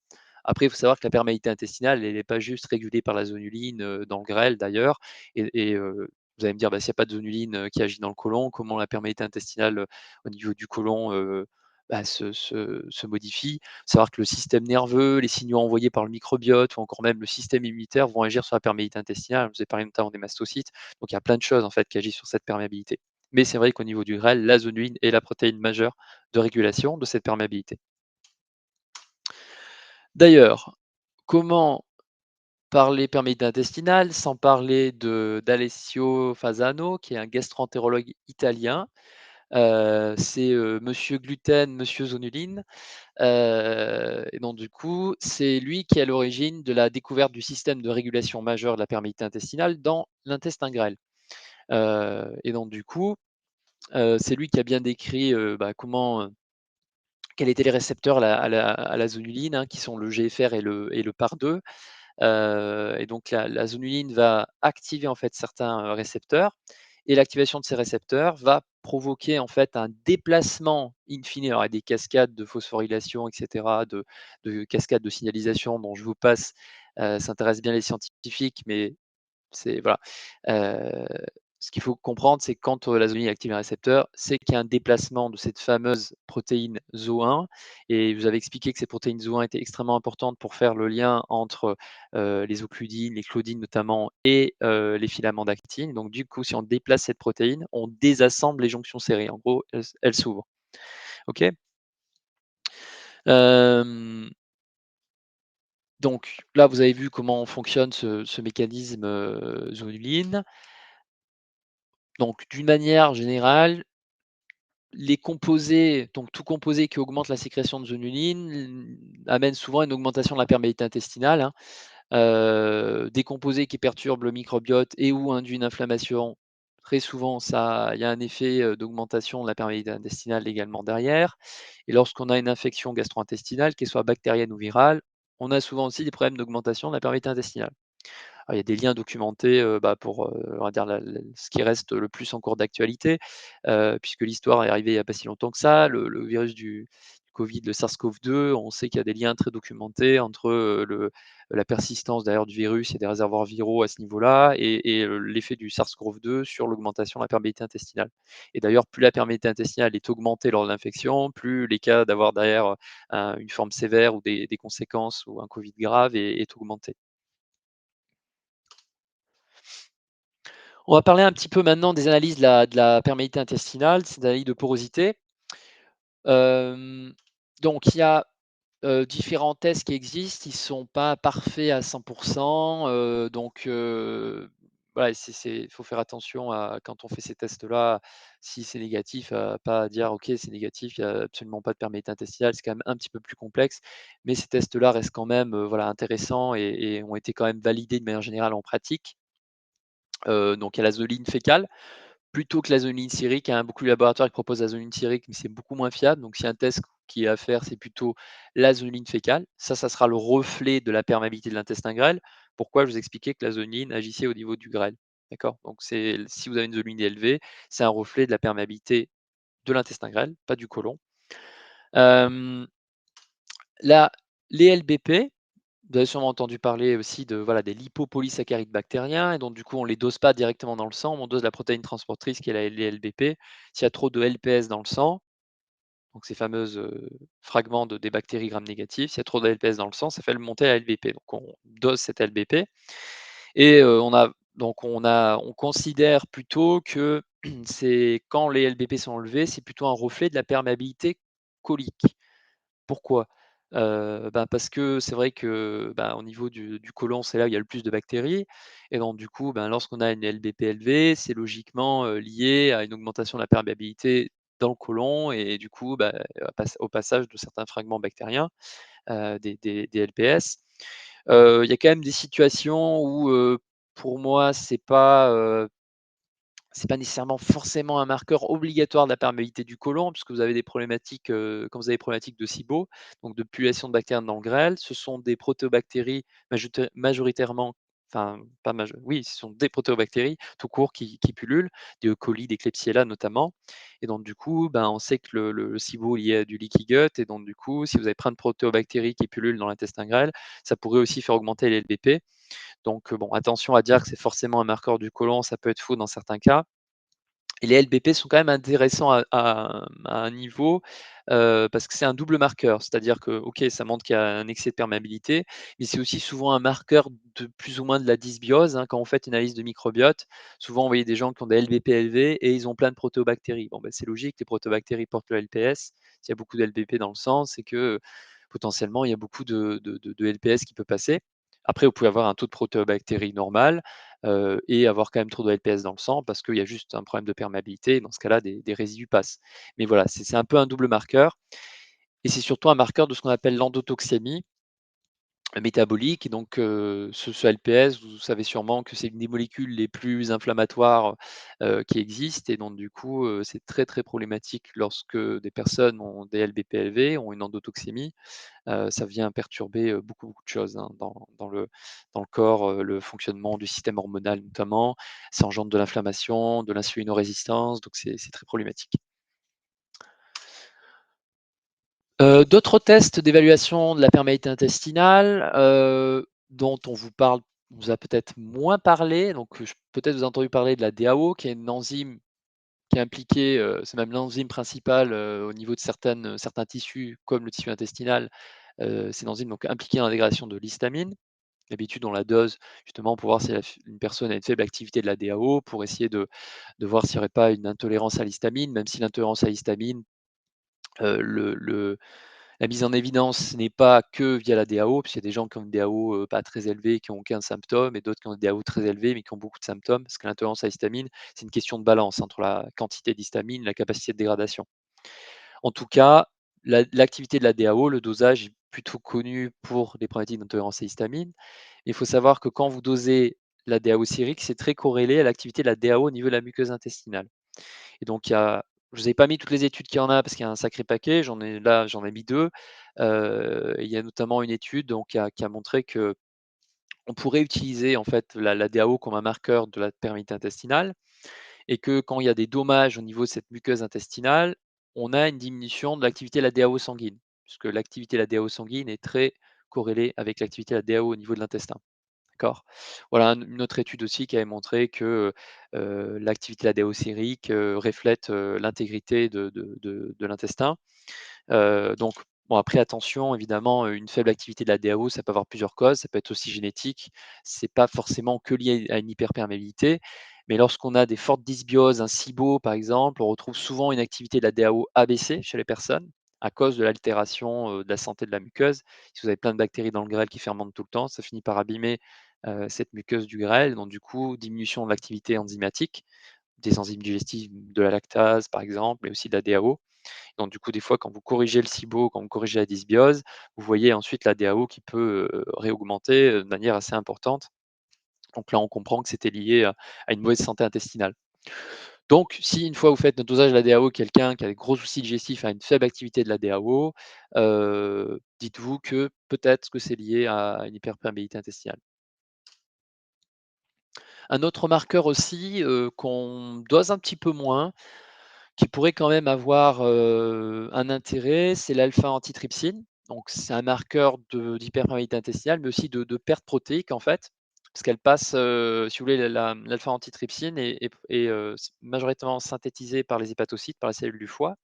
Après, il faut savoir que la perméabilité intestinale, elle n'est pas juste régulée par la zonuline, dans le grêle d'ailleurs et vous allez me dire: «Bah, s'il y a pas de zonuline, qui agit dans le côlon, comment la perméabilité intestinale, au niveau du côlon, se modifie?» Faut savoir que le système nerveux, les signaux envoyés par le microbiote ou encore même le système immunitaire vont agir sur la perméabilité intestinale. Je vous ai parlé notamment des mastocytes, donc il y a plein de choses en fait qui agissent sur cette perméabilité. Mais c'est vrai qu'au niveau du grêle, la zonuline est la protéine majeure de régulation de cette perméabilité. D'ailleurs, comment parler perméabilité intestinale sans parler de d'Alessio Fasano, qui est un gastro-entérologue italien. C'est, monsieur gluten, monsieur zonuline, et donc du coup, c'est lui qui est à l'origine de la découverte du système de régulation majeur de la perméabilité intestinale dans l'intestin grêle. Et donc du coup, c'est lui qui a bien décrit, quels étaient les récepteurs à la zonuline, hein, qui sont le GFR et le PAR2. Et donc la zonuline va activer en fait certains, récepteurs et l'activation de ces récepteurs va provoquer en fait un déplacement in fine. Alors il y a des cascades de phosphorylation et cetera, de cascades de signalisation dont je vous passe, ça intéresse bien les scientifiques, mais c'est voilà. Heu, Ce qu'il faut comprendre, c'est que quand, la zonuline active un récepteur, c'est qu'il y a un déplacement de cette fameuse protéine Zo1 et vous avez expliqué que ces protéines Zo1 étaient extrêmement importantes pour faire le lien entre, les occludines, les claudines notamment et les filaments d'actine. Donc du coup, si on déplace cette protéine, on désassemble les jonctions serrées. En gros, elles s'ouvrent. OK? Hem, donc là, vous avez vu comment fonctionne ce mécanisme, zonuline. Donc d'une manière générale, les composés, donc tout composé qui augmente la sécrétion de zonuline, amène souvent une augmentation de la perméabilité intestinale, hein. Des composés qui perturbent le microbiote et ou induit une inflammation, très souvent ça il y a un effet, d'augmentation de la perméabilité intestinale également derrière. Et lorsqu'on a une infection gastro-intestinale, qu'elle soit bactérienne ou virale, on a souvent aussi des problèmes d'augmentation de la perméabilité intestinale. Alors, il y a des liens documentés, pour, on va dire la ce qui reste le plus en cours d'actualité, puisque l'histoire est arrivée il n'y a pas si longtemps que ça. Le virus du Covid, le SARS-CoV-2, on sait qu'il y a des liens très documentés entre, la persistance d'ailleurs du virus et des réservoirs viraux à ce niveau-là et l'effet du SARS-CoV-2 sur l'augmentation de la perméabilité intestinale. Et d'ailleurs, plus la perméabilité intestinale est augmentée lors de l'infection, plus les cas d'avoir derrière, une forme sévère ou des conséquences ou un Covid grave est augmenté. On va parler un petit peu maintenant des analyses de la perméabilité intestinale, ces analyses de porosité. Hem, donc il y a, différents tests qui existent, ils ne sont pas parfaits à 100. Voilà, il faut faire attention à quand on fait ces tests-là, si c'est négatif, à pas dire: «OK, c'est négatif, il y a absolument pas de perméabilité intestinale», c'est quand même un petit peu plus complexe. Mais ces tests-là restent quand même, voilà, intéressants et ont été quand même validés de manière générale en pratique. Donc il y a la zoline fécale. Plutôt que l'azoline sérique, hein, beaucoup de laboratoires qui proposent l'azoline sérique, mais c'est beaucoup moins fiable. Donc, si un test qui est à faire, c'est plutôt l'azoline fécale. Ça sera le reflet de la perméabilité de l'intestin grêle. Pourquoi? Je vous expliquais que l'azoline agissait au niveau du grêle. D'accord? Donc, si vous avez une zoline élevée, c'est un reflet de la perméabilité de l'intestin grêle, pas du côlon. Euh, la- les LBP, vous avez sûrement entendu parler aussi de, voilà, des lipopolysaccharides bactériens, et donc du coup, on ne les dose pas directement dans le sang, on dose la protéine transportrice qui est les LBP. S'il y a trop de LPS dans le sang, donc ces fameuses fragments des bactéries gram négatives, s'il y a trop de LPS dans le sang, ça fait monter la LBP. Donc on dose cette LBP et on considère plutôt que c'est quand les LBP sont enlevés, c'est plutôt un reflet de la perméabilité colique. Pourquoi? Parce que c'est vrai que, au niveau du côlon, c'est là où il y a le plus de bactéries et donc du coup, lorsqu'on a une LBP élevée, c'est logiquement, lié à une augmentation de la perméabilité dans le côlon et du coup, au passage de certains fragments bactériens, des LPS. Il y a quand même des situations où, pour moi, c'est pas nécessairement forcément un marqueur obligatoire de la perméabilité du côlon, puisque vous avez des problématiques, quand vous avez des problématiques de SIBO, donc de population de bactéries dans le grêle. Ce sont des protéobactéries majoritairement, enfin pas majo oui, ce sont des protéobactéries tout court qui pullulent, des E. coli, des Klebsiella notamment et donc du coup, on sait que le SIBO est lié à du leaky gut et donc du coup, si vous avez plein de protéobactéries qui pullulent dans l'intestin grêle, ça pourrait aussi faire augmenter les LBP. Donc, bon, attention à dire que c'est forcément un marqueur du côlon, ça peut être faux dans certains cas. Et les LBP sont quand même intéressants à un niveau, parce que c'est un double marqueur. C'est-à-dire que, OK, ça montre qu'il y a un excès de perméabilité, mais c'est aussi souvent un marqueur de plus ou moins de la dysbiose, hein. Quand vous faites une analyse de microbiote, souvent vous voyez des gens qui ont des LBP élevés et ils ont plein de protéobactéries. Bon, c'est logique, les protéobactéries portent le LPS. S'il y a beaucoup de LBP dans le sang, c'est que, potentiellement, il y a beaucoup de LPS qui peut passer. Après, vous pouvez avoir un taux de protéobactéries normal, et avoir quand même trop de LPS dans le sang parce qu'il y a juste un problème de perméabilité. Dans ce cas-là, des résidus passent. Mais voilà, c'est un peu un double marqueur et c'est surtout un marqueur de ce qu'on appelle l'endotoxiémie métabolique. Et donc, ce LPS, vous savez sûrement que c'est une des molécules les plus inflammatoires, qui existent et donc du coup, c'est très, très problématique lorsque des personnes ont des LBP élevés, ont une endotoxiémie. Ça vient perturber, beaucoup, beaucoup de choses, hein, dans le corps, le fonctionnement du système hormonal notamment. Ça engendre de l'inflammation, de l'insulinorésistance, donc c'est très problématique. D'autres tests d'évaluation de la perméabilité intestinale, dont on vous a peut-être moins parlé, donc peut-être vous avez entendu parler de la DAO qui est une enzyme qui est impliquée, c'est même l'enzyme principale, au niveau de certains tissus comme le tissu intestinal. C'est une enzyme donc impliquée dans la dégradation de l'histamine. D'habitude, on la dose justement pour voir si une personne a une faible activité de la DAO, pour essayer de voir s'il n'y aurait pas une intolérance à l'histamine, même si l'intolérance à l'histamine, la mise en évidence n'est pas que via la DAO, puisqu'il y a des gens qui ont une DAO pas très élevée, qui n'ont aucun symptôme, et d'autres qui ont une DAO très élevée, mais qui ont beaucoup de symptômes. Parce que l'intolérance à l'histamine, c'est une question de balance entre la quantité d'histamine et la capacité de dégradation. En tout cas, l'activité de la DAO, le dosage est plutôt connu pour les problématiques d'intolérance à l'histamine. Il faut savoir que quand vous dosez la DAO sérique, c'est très corrélé à l'activité de la DAO au niveau de la muqueuse intestinale. Et donc il y a je vous ai pas mis toutes les études qu'il y en a parce qu'il y a un sacré paquet, j'en ai mis 2. Il y a notamment une étude donc qui a montré qu'on pourrait utiliser en fait la DAO comme un marqueur de la perméabilité intestinale et que quand il y a des dommages au niveau de cette muqueuse intestinale, on a une diminution de l'activité de la DAO sanguine, puisque l'activité de la DAO sanguine est très corrélée avec l'activité de la DAO au niveau de l'intestin. D'accord? Voilà une autre étude aussi qui avait montré que, l'activité de la DAO sérique, reflète, l'intégrité de l'intestin. Donc bon après attention évidemment, une faible activité de la DAO, ça peut avoir plusieurs causes, ça peut être aussi génétique. C'est pas forcément que lié à une hyperperméabilité, mais lorsqu'on a des fortes dysbioses, un SIBO par exemple, on retrouve souvent une activité de la DAO abaissée chez les personnes, à cause de l'altération, de la santé de la muqueuse. Si vous avez plein de bactéries dans le grêle qui fermentent tout le temps, ça finit par abîmer, cette muqueuse du grêle, donc du coup diminution de l'activité enzymatique, des enzymes digestives, de la lactase par exemple, mais aussi de la DAO. Donc du coup, des fois, quand vous corrigez le SIBO, quand vous corrigez la dysbiose, vous voyez ensuite la DAO qui peut, réaugmenter, de manière assez importante. Donc là, on comprend que c'était lié à une mauvaise santé intestinale. Donc si une fois vous faites un dosage de la DAO, quelqu'un qui a des gros soucis digestifs a une faible activité de la DAO, dites-vous que peut-être que c'est lié à une hyperperméabilité intestinale. Un autre marqueur aussi, qu'on dose un petit peu moins, qui pourrait quand même avoir, un intérêt, c'est l'alpha-antitrypsine. Donc c'est un marqueur d'hyperperméabilité intestinale, mais aussi de perte protéique en fait, parce qu'elle passe, si vous voulez l'alpha-antitrypsine est majoritairement synthétisée par les hépatocytes, par la cellule du foie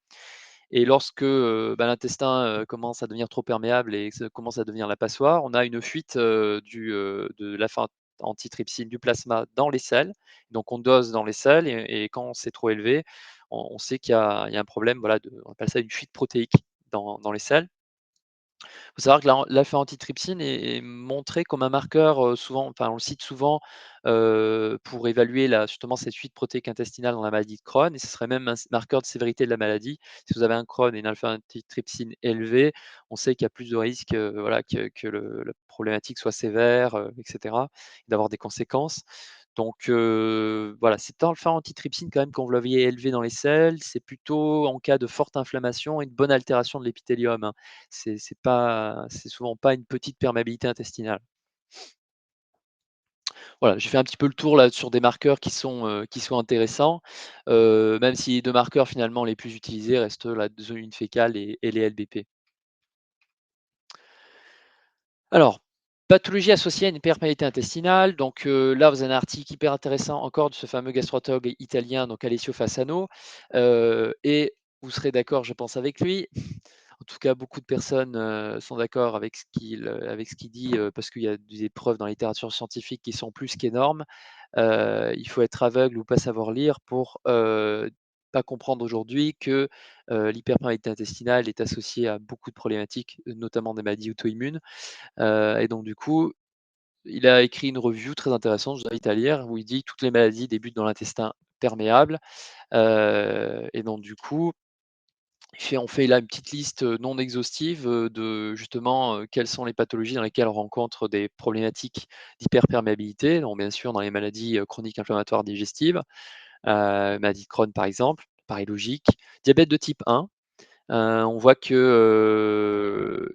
et lorsque, l'intestin, commence à devenir trop perméable et que ça commence à devenir la passoire, on a une fuite, de l'alpha-antitrypsine du plasma dans les selles. Donc on dose dans les selles et quand c'est trop élevé, on sait qu'il y a un problème, voilà, on appelle ça une fuite protéique dans les selles. Il faut savoir que l'alpha-antitrypsine est montré comme un marqueur, souvent enfin on le cite souvent, pour évaluer justement cette fuite protéique intestinale dans la maladie de Crohn et ce serait même un marqueur de sévérité de la maladie. Si vous avez un Crohn et une alpha-antitrypsine élevée, on sait qu'il y a plus de risques, voilà que la problématique soit sévère, et cetera, d'avoir des conséquences. Donc voilà, cette alpha-antitrypsine quand même quand vous la voyez élevée dans les selles, c'est plutôt en cas de forte inflammation et de bonne altération de l'épithélium, hein. C'est souvent pas une petite perméabilité intestinale. Voilà, j'ai fait un petit peu le tour là sur des marqueurs qui sont intéressants, même si les 2 marqueurs finalement les plus utilisés restent la zoonine fécale et les LBP. Alors, pathologie associée à une hyperperméabilité intestinale, donc là vous avez un article hyper intéressant encore de ce fameux gastro-entérologue italien, donc Alessio Fasano, et vous serez d'accord je pense avec lui. En tout cas, beaucoup de personnes, sont d'accord avec ce qu'il dit, parce qu'il y a des preuves dans la littérature scientifique qui sont plus qu'énormes. Il faut être aveugle ou pas savoir lire pour, pas comprendre aujourd'hui que, l'hyperperméabilité intestinale est associée à beaucoup de problématiques, notamment des maladies auto-immunes. Et donc du coup, il a écrit une review très intéressante, je vous invite à lire, où il dit: «Toutes les maladies débutent dans l'intestin perméable». Et donc du coup on fait là une petite liste, non exhaustive, de justement, quelles sont les pathologies dans lesquelles on rencontre des problématiques d'hyperperméabilité. Donc bien sûr dans les maladies, chroniques inflammatoires digestives, maladie de Crohn par exemple, paraît logique. Diabète de type 1, on voit que,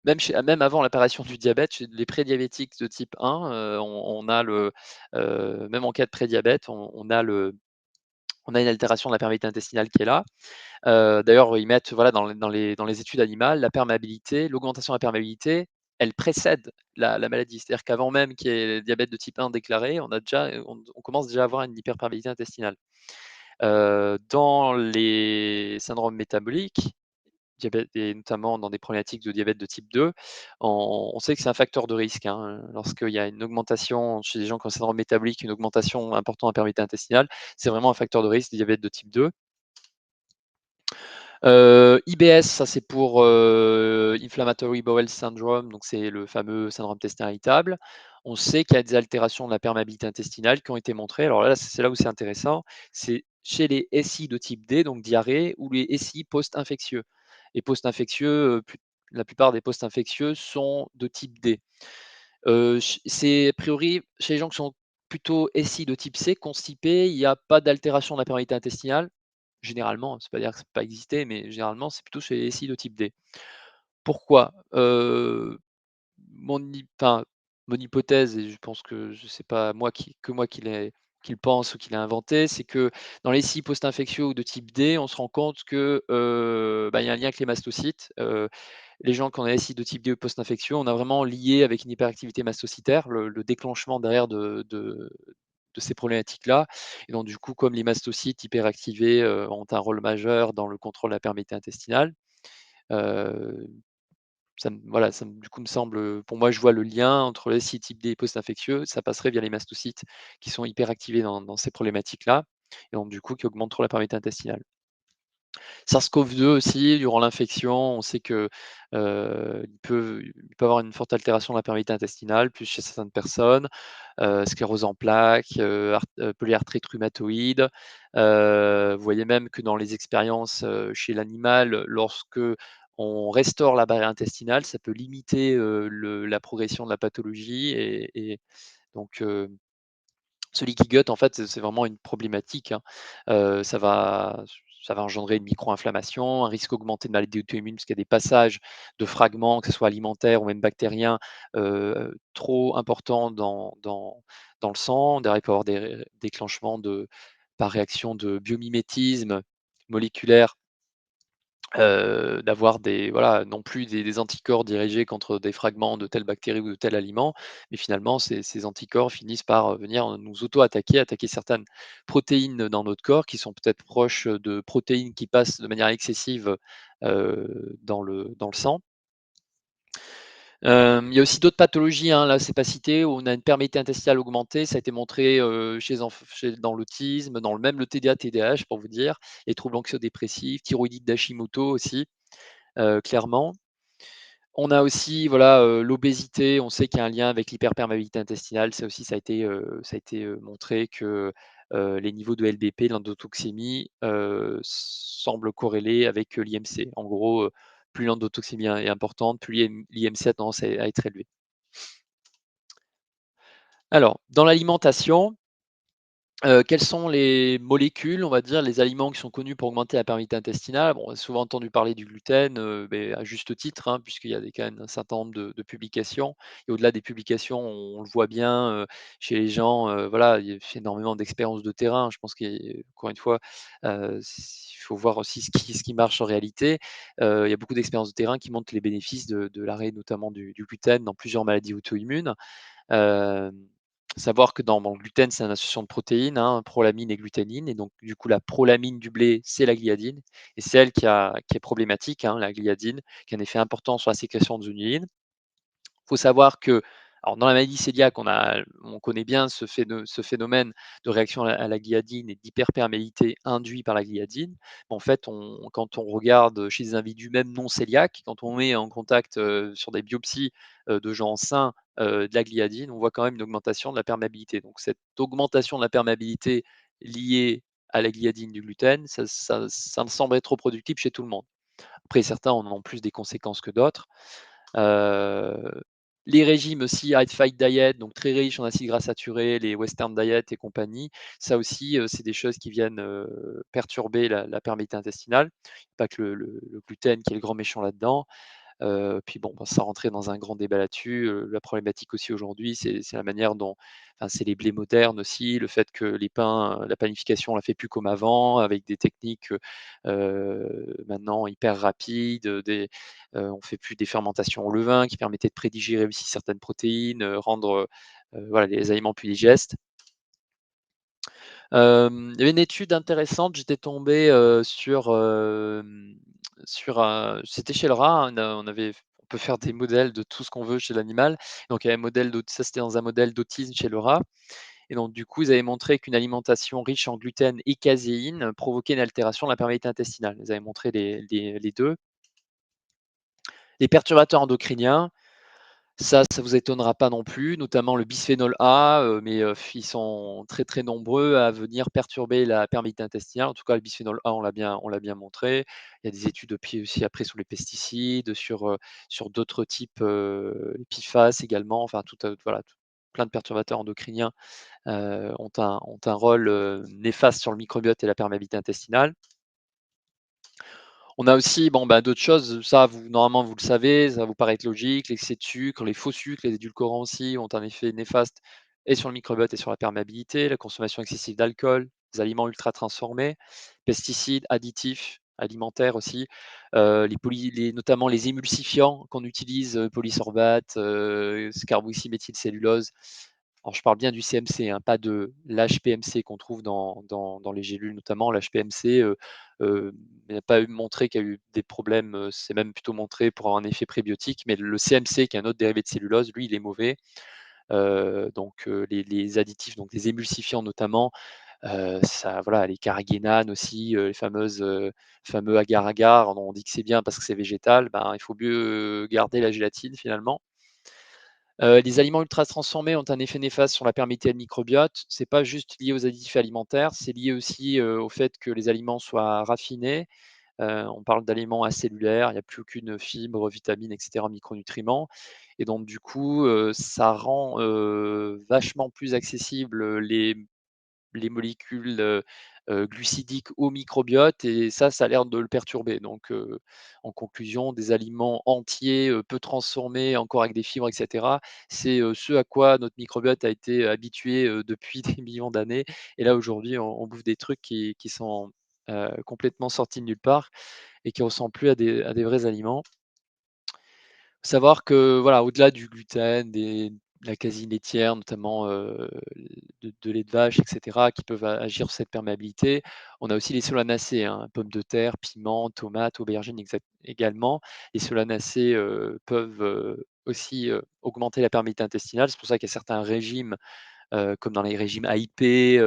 même avant l'apparition du diabète, chez les prédiabétiques de type 1, on a même en cas de prédiabète, on a une altération de la perméabilité intestinale qui est là. D'ailleurs, ils mettent, voilà, dans les études animales, la perméabilité, l'augmentation de la perméabilité, elle précède la maladie. C'est-à-dire qu'avant même qu'il y ait diabète de type 1 déclaré, on commence déjà à avoir une hyperperméabilité intestinale. Dans les syndromes métaboliques, diabète et notamment dans des problématiques de diabète de type 2, on sait que c'est un facteur de risque, hein, lorsqu'il y a une augmentation chez les gens qui ont un syndrome métabolique, une augmentation importante de la perméabilité intestinale, c'est vraiment un facteur de risque de diabète de type 2. IBS, ça c'est pour, Inflammatory Bowel Syndrome, donc c'est le fameux syndrome intestin irritable. On sait qu'il y a des altérations de la perméabilité intestinale qui ont été montrées. Alors là, c'est là où c'est intéressant, c'est chez les SI de type D, donc diarrhée, ou les SI post-infectieux. Et post-infectieux, la plupart des post-infectieux sont de type D. C'est a priori, chez les gens qui sont plutôt SI de type C, constipés, il y a pas d'altération de la perméabilité intestinale. Généralement, c'est pas dire que ça peut pas exister, mais généralement, c'est plutôt chez les SI de type D. Pourquoi? Enfin, mon hypothèse, et je pense que je sais pas moi qui le pense ou qui l'a inventé, c'est que dans les SI post-infectieux ou de type D, on se rend compte que, il y a un lien avec les mastocytes. Les gens qui ont un SI de type D ou post-infectieux, on a vraiment lié avec une hyperactivité mastocytaire, le déclenchement derrière de ces problématiques-là. Et donc du coup, comme les mastocytes hyperactivés, ont un rôle majeur dans le contrôle de la perméabilité intestinale, heu ça me voilà, ça me du coup, me semble, pour moi, je vois le lien entre les SI type D et post-infectieux, ça passerait via les mastocytes qui sont hyper activés dans ces problématiques-là et donc du coup, qui augmentent trop la perméabilité intestinale. SARS-CoV-2 aussi, durant l'infection, on sait que, il peut avoir une forte altération de la perméabilité intestinale, plus chez certaines personnes, sclérose en plaques, polyarthrite rhumatoïde. Vous voyez même que dans les expériences, chez l'animal, lorsque on restaure la barrière intestinale, ça peut limiter, la progression de la pathologie et donc ce leaky gut, en fait, c'est vraiment une problématique, hein. Ça va engendrer une micro-inflammation, un risque augmenté de maladies auto-immunes, parce qu'il y a des passages de fragments, que ce soit alimentaires ou même bactériens, trop importants dans le sang. Derrière, il peut y avoir des déclenchements par réaction de biomimétisme moléculaire, d'avoir non plus des anticorps dirigés contre des fragments de telle bactérie ou de tel aliment, mais finalement ces anticorps finissent par, venir nous auto-attaquer, attaquer certaines protéines dans notre corps qui sont peut-être proches, de protéines qui passent de manière excessive, dans le sang. Il y a aussi d'autres pathologies, hein, là c'est pas cité, où on a une perméabilité intestinale augmentée. Ça a été montré, dans l'autisme, le TDA-TDAH pour vous dire, les troubles anxio-dépressifs, thyroïdite d'Hashimoto aussi, clairement. On a aussi, voilà, l'obésité, on sait qu'il y a un lien avec l'hyperperméabilité intestinale. Ça aussi, ça a été montré que, les niveaux de LBP, l'endotoxémie, semblent corrélés avec, l'IMC. En gros, plus l'endotoxémie est importante, plus l'IMC a tendance à être élevé. Alors, dans l'alimentation, quelles sont les molécules, on va dire, les aliments qui sont connus pour augmenter la perméabilité intestinale? Bon, on a souvent entendu parler du gluten, beh, à juste titre, hein, puisqu'il y a quand même un certain nombre de publications et au-delà des publications, on le voit bien, chez les gens, voilà, il y a énormément d'expériences de terrain. Je pense qu'encore une fois, il faut voir aussi ce qui marche en réalité. Il y a beaucoup d'expériences de terrain qui montrent les bénéfices de l'arrêt notamment du gluten dans plusieurs maladies auto-immunes. Hem, Savoir que dans le gluten, c'est une association de protéines, hein, prolamine et glutamine et donc du coup, la prolamine du blé, c'est la gliadine et c'est elle qui est problématique, hein, la gliadine, qui a un effet important sur la sécrétion de zonulline. Faut savoir que alors dans la maladie cœliaque, on connaît bien ce phénomène de réaction à la gliadine et d'hyperperméabilité induit par la gliadine. En fait, quand on regarde chez des individus même non cœliaques, quand on met en contact, sur des biopsies, de gens sains, de la gliadine, on voit quand même une augmentation de la perméabilité. Donc cette augmentation de la perméabilité liée à la gliadine du gluten, ça me semble être reproductible chez tout le monde. Après certains en ont plus des conséquences que d'autres. Heu, les régimes aussi high fight diet, donc très riches en acides gras saturés, les western diet et compagnie, ça aussi, c'est des choses qui viennent, perturber la perméabilité intestinale. Pas que le gluten qui est le grand méchant là-dedans. Puis bon, sans rentrer dans un grand débat là-dessus, la problématique aussi aujourd'hui, c'est la manière dont enfin, c'est les blés modernes aussi, le fait que les pains, la panification, on la fait plus comme avant, avec des techniques, maintenant hyper rapides, on fait plus des fermentations au levain qui permettaient de prédigérer aussi certaines protéines, rendre, voilà, les aliments plus digestes. Il y avait une étude intéressante, j'étais tombé, c'était chez le rat, hein, on peut faire des modèles de tout ce qu'on veut chez l'animal. Donc il y a un modèle ça c'était dans un modèle d'autisme chez le rat et donc du coup, ils avaient montré qu'une alimentation riche en gluten et caséine provoquait une altération de la perméabilité intestinale. Ils avaient montré les 2. Les perturbateurs endocriniens, Ça vous étonnera pas non plus, notamment le bisphénol A, mais ils sont très, très nombreux à venir perturber la perméabilité intestinale. En tout cas, le bisphénol A, on l'a bien montré. Il y a des études puis aussi après sur les pesticides, sur d'autres types, PFAS également, enfin voilà, plein de perturbateurs endocriniens, ont un rôle, néfaste sur le microbiote et la perméabilité intestinale. On a aussi, bon, bah, d'autres choses, ça vous normalement vous le savez, ça vous paraît être logique, l'excès de sucre, les faux sucres, les édulcorants aussi ont un effet néfaste et sur le microbiote et sur la perméabilité, la consommation excessive d'alcool, des aliments ultra transformés, pesticides, additifs alimentaires aussi, notamment les émulsifiants qu'on utilise, polysorbate, carboxyméthylcellulose. Alors je parle bien du CMC, hein, pas de l'HPMC qu'on trouve dans les gélules notamment. L'HPMC, il n'a pas eu montré qu'il y a eu des problèmes, c'est même plutôt montré pour avoir un effet prébiotique, mais le CMC qui est un autre dérivé de cellulose, lui, il est mauvais. Donc les additifs, donc les émulsifiants notamment, ça voilà, les carragénanes aussi, les fameux agar-agar, on dit que c'est bien parce que c'est végétal, ben, il faut mieux garder la gélatine finalement. Les aliments ultra transformés ont un effet néfaste sur la perméabilité et le microbiote. C'est pas juste lié aux additifs alimentaires, c'est lié aussi, au fait que les aliments soient raffinés. On parle d'aliments acellulaires, il n'y a plus aucune fibre, vitamine et cetera, micronutriments et donc du coup, ça rend, vachement plus accessibles, les molécules, glucidiques au microbiote et ça a l'air de le perturber. Donc, en conclusion, des aliments entiers, peu transformés, encore avec des fibres et cetera, c'est, ce à quoi notre microbiote a été habitué, depuis des millions d'années et là aujourd'hui on bouffe des trucs qui sont, complètement sortis de nulle part et qui ressemblent plus à des vrais aliments. Savoir que voilà, au-delà du gluten, de la caséine laitière, notamment, de lait de vache et cetera, qui peuvent agir sur cette perméabilité, on a aussi les solanacées, hein, pommes de terre, piments, tomates, aubergines également. Les solanacées, peuvent, aussi, augmenter la perméabilité intestinale. C'est pour ça qu'il y a certains régimes, comme dans les régimes AIP,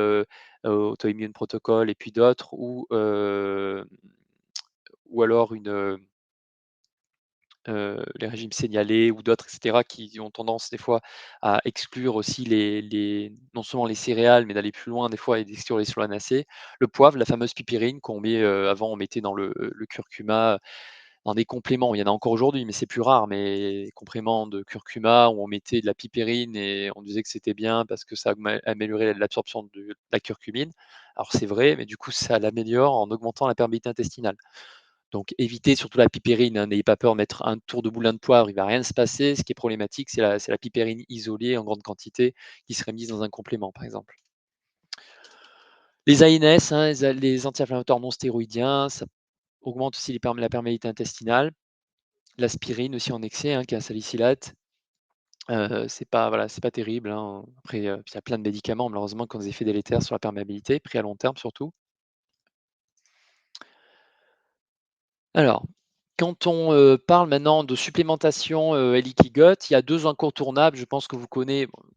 Autoimmune Protocol et puis d'autres ou alors les régimes signalés ou d'autres et cetera qui ont tendance des fois à exclure aussi les non seulement les céréales, mais d'aller plus loin des fois et d'exclure les solanacées. Le poivre, la fameuse pipérine qu'on met, avant on mettait dans le curcuma, dans des compléments, il y en a encore aujourd'hui, mais c'est plus rare, mais compléments de curcuma où on mettait de la pipérine et on disait que c'était bien parce que ça améliorait l'absorption de la curcumine. Alors c'est vrai, mais du coup ça l'améliore en augmentant la perméabilité intestinale. Donc évitez surtout la pipérine, hein, n'ayez pas peur de mettre un tour de boulin de poivre, il va rien se passer. Ce qui est problématique, c'est la pipérine isolée en grande quantité qui serait mise dans un complément, par exemple. Les ANS, hein, les anti-inflammatoires non stéroïdiens, ça augmente aussi la perméabilité intestinale. L'aspirine aussi en excès, hein, qui est un salicylate, c'est pas voilà, c'est pas terrible, hein. Après, il y a plein de médicaments malheureusement qui ont des effets délétères sur la perméabilité, pris à long terme surtout. Alors, quand on, parle maintenant de supplémentation, Healthy Gut, il y a 2 incontournables, je pense que vous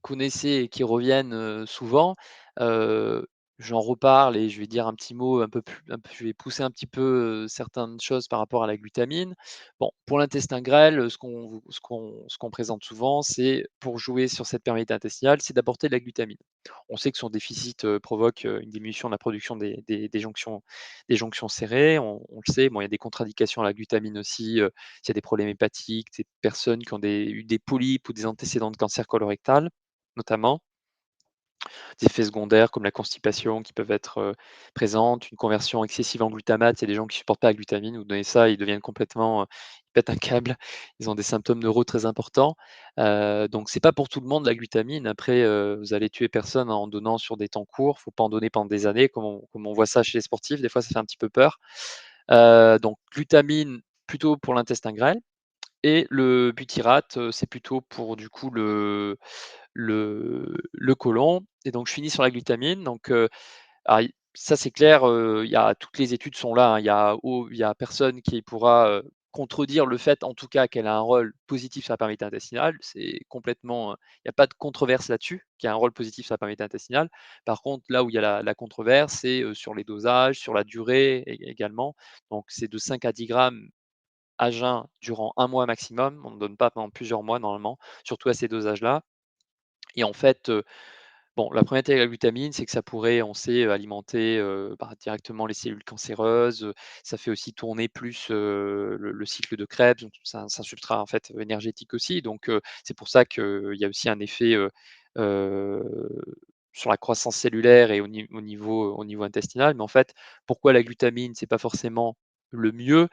connaissez et qui reviennent, souvent. Heu, J'en reparle et je vais dire un petit mot je vais pousser un petit peu, certaines choses par rapport à la glutamine. Bon, pour l'intestin grêle, ce qu'on présente souvent, c'est pour jouer sur cette perméabilité intestinale, c'est d'apporter de la glutamine. On sait que son déficit, provoque, une diminution de la production des jonctions serrées, on le sait. Bon, il y a des contre-indications à la glutamine aussi, s'il y a des problèmes hépatiques, des personnes qui ont eu des polypes ou des antécédents de cancer colorectal, notamment. Des effets secondaires comme la constipation qui peuvent être, présentes, une conversion excessive en glutamate. Il y a des gens qui supportent pas la glutamine, vous donnez ça, ils deviennent complètement, ils pètent un câble. Ils ont des symptômes neuro très importants. Donc c'est pas pour tout le monde la glutamine. Après, vous allez tuer personne en donnant sur des temps courts. Faut pas en donner pendant des années comme on voit ça chez les sportifs. Des fois, ça fait un petit peu peur. Donc glutamine plutôt pour l'intestin grêle et le butyrate, c'est plutôt pour du coup le côlon et donc je finis sur la glutamine donc alors il ça c'est clair, il y a toutes les études sont là, hein, il y a personne qui pourra, contredire le fait en tout cas qu'elle a un rôle positif sur la perméabilité intestinale. C'est complètement, il y a pas de controverse là-dessus, qu'il y a un rôle positif sur la perméabilité intestinale. Par contre, là où il y a la controverse, c'est, sur les dosages, sur la durée également. Donc c'est de 5 à 10 grammes à jeun durant 1 mois maximum. On ne donne pas pendant plusieurs mois normalement, surtout à ces dosages-là. Et en fait, bon, la problématique avec la glutamine, c'est que ça pourrait, on sait, alimenter, directement les cellules cancéreuses, ça fait aussi tourner plus, le cycle de Krebs, donc c'est un substrat, en fait, énergétique aussi, donc c'est pour ça qu'il y a aussi un effet, heu, sur la croissance cellulaire et au niveau intestinal. Mais en fait, pourquoi la glutamine, c'est pas forcément le mieux?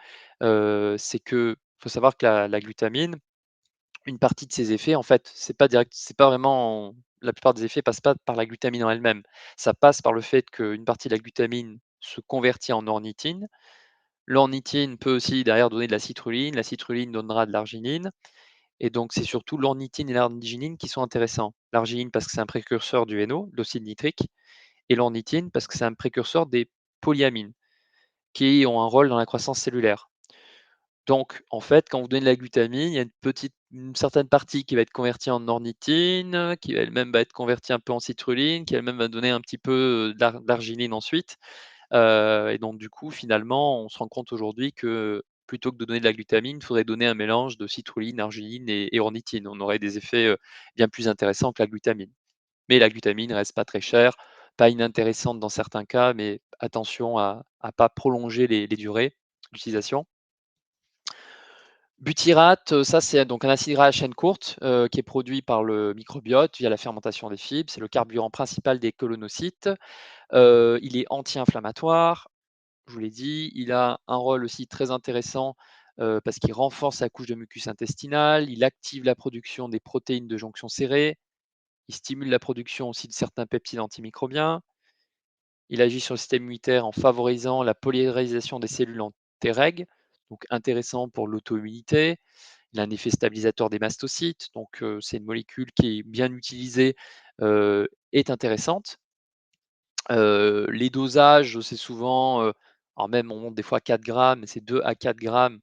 C'est que faut savoir que la glutamine, une partie de ses effets, en fait, c'est pas vraiment la plupart des effets passent pas par la glutamine en elle-même. Ça passe par le fait qu'une partie de la glutamine se convertit en ornithine. L'ornithine peut aussi derrière donner de la citrulline. La citrulline donnera de l'arginine et donc c'est surtout l'ornithine et l'arginine qui sont intéressants. L'arginine parce que c'est un précurseur du NO, de l'oxyde nitrique, et l'ornithine parce que c'est un précurseur des polyamines qui ont un rôle dans la croissance cellulaire. Donc, en fait, quand vous donnez de la glutamine, il y a une certaine partie qui va être convertie en ornithine, qui elle-même va être convertie un peu en citrulline, qui elle-même va donner un petit peu, d'arginine ensuite. Et donc du coup, finalement, on se rend compte aujourd'hui que plutôt que de donner de la glutamine, il faudrait donner un mélange de citrulline, arginine et ornithine. On aurait des effets, bien plus intéressants que la glutamine. Mais la glutamine reste pas très chère, pas inintéressante dans certains cas, mais attention à pas prolonger les durées d'utilisation. Butyrate, ça c'est donc un acide gras à chaîne courte, qui est produit par le microbiote via la fermentation des fibres. C'est le carburant principal des colonocytes. Il est anti-inflammatoire, je vous l'ai dit. Il a un rôle aussi très intéressant, parce qu'il renforce la couche de mucus intestinal, il active la production des protéines de jonction serrée, il stimule la production aussi de certains peptides antimicrobiens. Il agit sur le système immunitaire en favorisant la polymérisation des cellules en Treg, donc intéressant pour l'auto-immunité. Il a un effet stabilisateur des mastocytes, donc c'est une molécule qui est bien utilisée, est intéressante. Les dosages, c'est souvent, alors même on monte des fois à 4 grammes, mais c'est 2 à 4 grammes.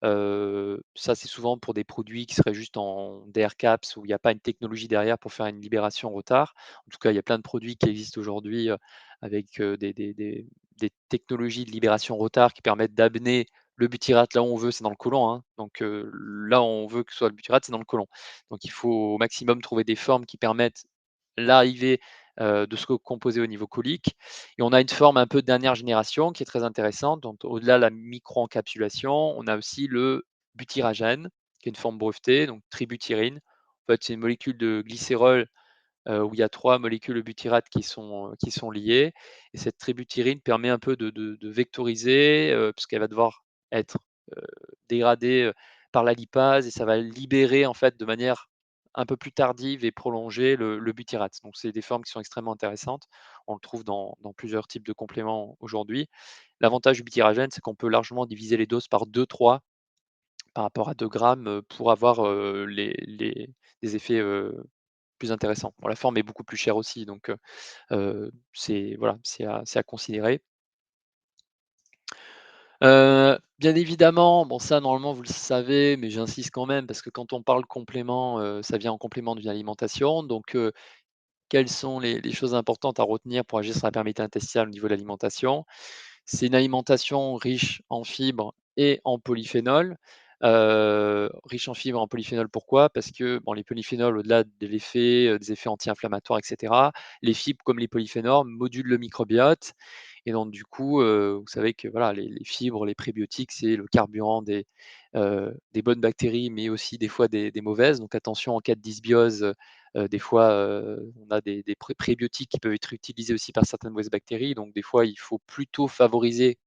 Ça, c'est souvent pour des produits qui seraient juste en DR CAPS où il y a pas une technologie derrière pour faire une libération retard. En tout cas, il y a plein de produits qui existent aujourd'hui, avec, des technologies de libération retard qui permettent d'amener le butyrate là où on veut, c'est dans le côlon, hein. Donc, là où on veut que ce soit le butyrate, c'est dans le côlon. Donc il faut au maximum trouver des formes qui permettent l'arrivée, de ce composé au niveau colique. Et on a une forme un peu dernière génération qui est très intéressante. Donc au-delà de la microencapsulation, on a aussi le butyragène, qui est une forme brevetée, donc tributyrine. En fait, c'est une molécule de glycérol, où il y a 3 molécules de butyrate qui sont liées, et cette tributyrine permet un peu de vectoriser, puisqu'elle va devoir être, heu, dégradée, par la lipase, et ça va libérer en fait de manière un peu plus tardive et prolongée le butyrate. Donc c'est des formes qui sont extrêmement intéressantes. On le trouve dans plusieurs types de compléments aujourd'hui. L'avantage du butyragène, c'est qu'on peut largement diviser les doses par 2-3 par rapport à 2 grammes, pour avoir, les des effets, plus intéressant. Bon, la forme est beaucoup plus chère aussi, donc c'est voilà, c'est à considérer. Bien évidemment, bon ça normalement vous le savez, mais j'insiste quand même parce que quand on parle complément, ça vient en complément d'une alimentation. Donc quelles sont les choses importantes à retenir pour agir sur la perméabilité intestinale au niveau de l'alimentation? C'est une alimentation riche en fibres et en polyphénols. Riche en fibres et en polyphénols, pourquoi? Parce que, bon, les polyphénols, au-delà de l'effet, des effets anti-inflammatoires et cetera, les fibres comme les polyphénols modulent le microbiote, et donc du coup, vous savez que voilà, les fibres, les prébiotiques, c'est le carburant des bonnes bactéries, mais aussi des fois des mauvaises. Donc attention en cas de dysbiose, des fois, on a des prébiotiques qui peuvent être utilisés aussi par certaines mauvaises bactéries. Donc des fois, il faut plutôt favoriser,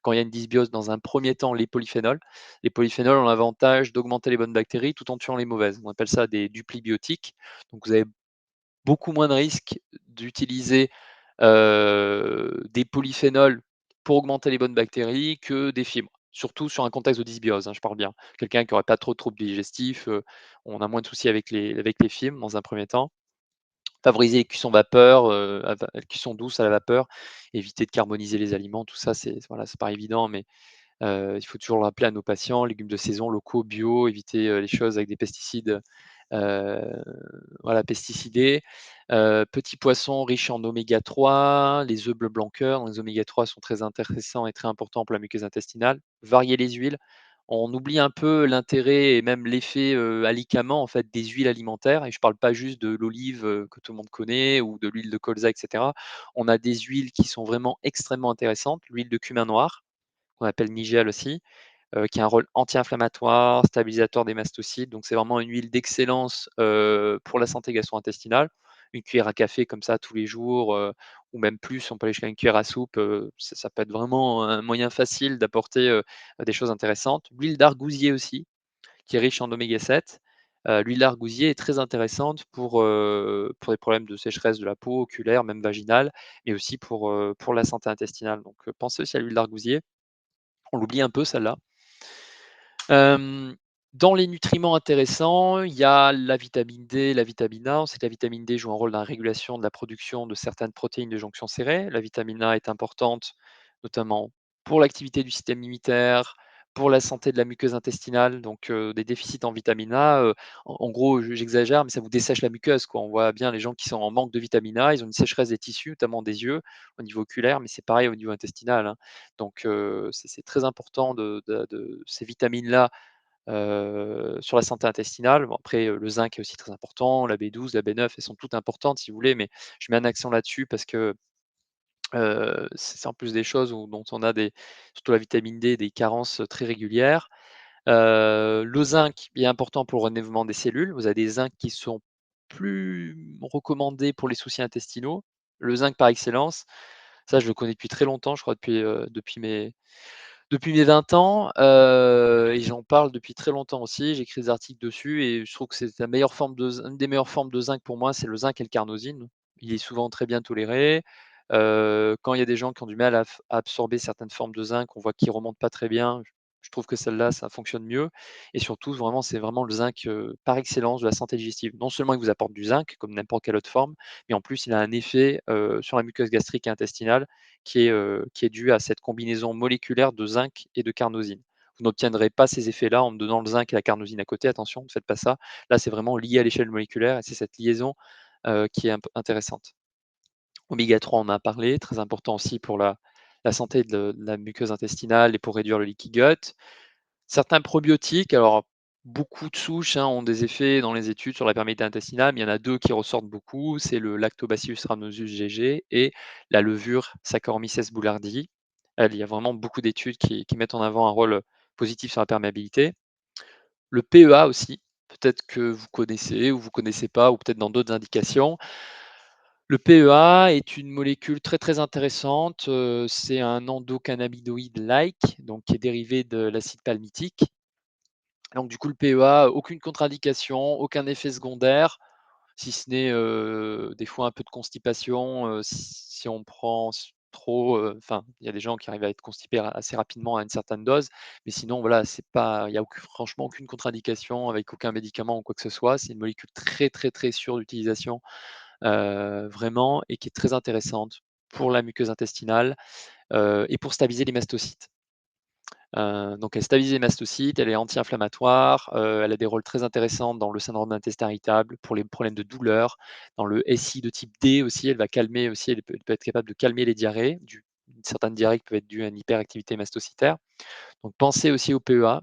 quand il y a une dysbiose, dans un premier temps, les polyphénols. Les polyphénols ont l'avantage d'augmenter les bonnes bactéries tout en tuant les mauvaises. On appelle ça des duplibiotiques. Donc vous avez beaucoup moins de risques d'utiliser, des polyphénols pour augmenter les bonnes bactéries que des fibres. Surtout sur un contexte de dysbiose, hein, je parle bien. Quelqu'un qui aurait pas trop de troubles digestifs, on a moins de soucis avec les fibres dans un premier temps. Favoriser les cuissons vapeur, cuisson douce à la vapeur, éviter de carboniser les aliments, tout ça, c'est voilà, c'est pas évident, mais il faut toujours le rappeler à nos patients, légumes de saison, locaux, bio, éviter, les choses avec des pesticides, heu, voilà, pesticidés. Petits poissons riches en oméga 3, les œufs bleu blanc cœur, les oméga 3 sont très intéressants et très importants pour la muqueuse intestinale. Varier les huiles, On oublie un peu l'intérêt et même l'effet, alicament en fait des huiles alimentaires et je parle pas juste de l'olive, que tout le monde connaît ou de l'huile de colza et cetera. On a des huiles qui sont vraiment extrêmement intéressantes. L'huile de cumin noir, qu'on appelle nigelle aussi, qui a un rôle anti-inflammatoire, stabilisateur des mastocytes, donc c'est vraiment une huile d'excellence, pour la santé gastro-intestinale. Une cuillère à café comme ça tous les jours, ou même plus, on peut aller jusqu'à une cuillère à soupe, ça peut être vraiment un moyen facile d'apporter, des choses intéressantes. L'huile d'argousier aussi, qui est riche en oméga 7. L'huile d'argousier est très intéressante pour des problèmes de sécheresse de la peau, oculaire, même vaginale, mais aussi pour la santé intestinale, donc pensez aussi à l'huile d'argousier. On l'oublie un peu celle-là. Hem, Dans les nutriments intéressants, il y a la vitamine D, la vitamine A. On sait que la vitamine D joue un rôle dans la régulation de la production de certaines protéines de jonction serrée. La vitamine A est importante, notamment pour l'activité du système immunitaire, pour la santé de la muqueuse intestinale, donc des déficits en vitamine A, en gros, j'exagère, mais ça vous dessèche la muqueuse, quoi. On voit bien les gens qui sont en manque de vitamine A, ils ont une sécheresse des tissus, notamment des yeux, au niveau oculaire, mais c'est pareil au niveau intestinal, hein. Donc c'est très important de ces vitamines-là, sur la santé intestinale. Bon après, le zinc est aussi très important, la B12, la B9, elles sont toutes importantes si vous voulez, mais je mets un accent là-dessus parce que, c'est en plus des choses dont on a des surtout la vitamine D, des carences, très régulières. Le zinc est important pour le renouvellement des cellules. Vous avez des zincs qui sont plus recommandés pour les soucis intestinaux. Le zinc par excellence, ça je le connais depuis très longtemps, je crois depuis mes 20 ans, et j'en parle depuis très longtemps aussi. J'écris des articles dessus et je trouve que c'est la meilleure forme de zin une des meilleures formes de zinc pour moi, c'est le zinc L-carnosine. Il est souvent très bien toléré. Quand il y a des gens qui ont du mal à absorber certaines formes de zinc, on voit qu'ils remontent pas très bien. Je trouve que celle-là, ça fonctionne mieux et surtout vraiment, c'est vraiment le zinc, par excellence de la santé digestive. Non seulement il vous apporte du zinc comme n'importe quelle autre forme, mais en plus il a un effet, sur la muqueuse gastrique et intestinale qui est due à cette combinaison moléculaire de zinc et de carnosine. Vous n'obtiendrez pas ces effets-là en me donnant le zinc et la carnosine à côté, attention, ne faites pas ça. Là, c'est vraiment lié à l'échelle moléculaire et c'est cette liaison, qui est intéressante. Oméga 3, on en a parlé, très important aussi pour la santé de la muqueuse intestinale et pour réduire le leaky gut. Certains probiotiques, alors beaucoup de souches, hein, ont des effets dans les études sur la perméabilité intestinale, mais il y en a 2 qui ressortent beaucoup, c'est le Lactobacillus rhamnosus GG et la levure Saccharomyces boulardii. Il y a vraiment beaucoup d'études qui mettent en avant un rôle positif sur la perméabilité. Le PEA aussi, peut-être que vous connaissez ou vous connaissez pas ou peut-être dans d'autres indications. Le PEA est une molécule très, très intéressante, c'est un endocannabinoïde-like, donc qui est dérivé de l'acide palmitique. Donc du coup, le PEA, aucune contre-indication, aucun effet secondaire, si ce n'est, des fois un peu de constipation, si on prend trop, enfin, il y a des gens qui arrivent à être constipés assez rapidement à une certaine dose, mais sinon voilà, c'est pas il y a franchement aucune contre-indication avec aucun médicament ou quoi que ce soit. C'est une molécule très, très, très sûre d'utilisation, vraiment et qui est très intéressante pour la muqueuse intestinale, et pour stabiliser les mastocytes. Donc elle stabilise les mastocytes, elle est anti-inflammatoire, elle a des rôles très intéressants dans le syndrome d'intestin irritable, pour les problèmes de douleur, dans le SI de type D aussi, elle va calmer aussi, elle peut être capable de calmer les diarrhées, certaines diarrhées qui peuvent être dues à une hyperactivité mastocytaire. Donc pensez aussi au PEA,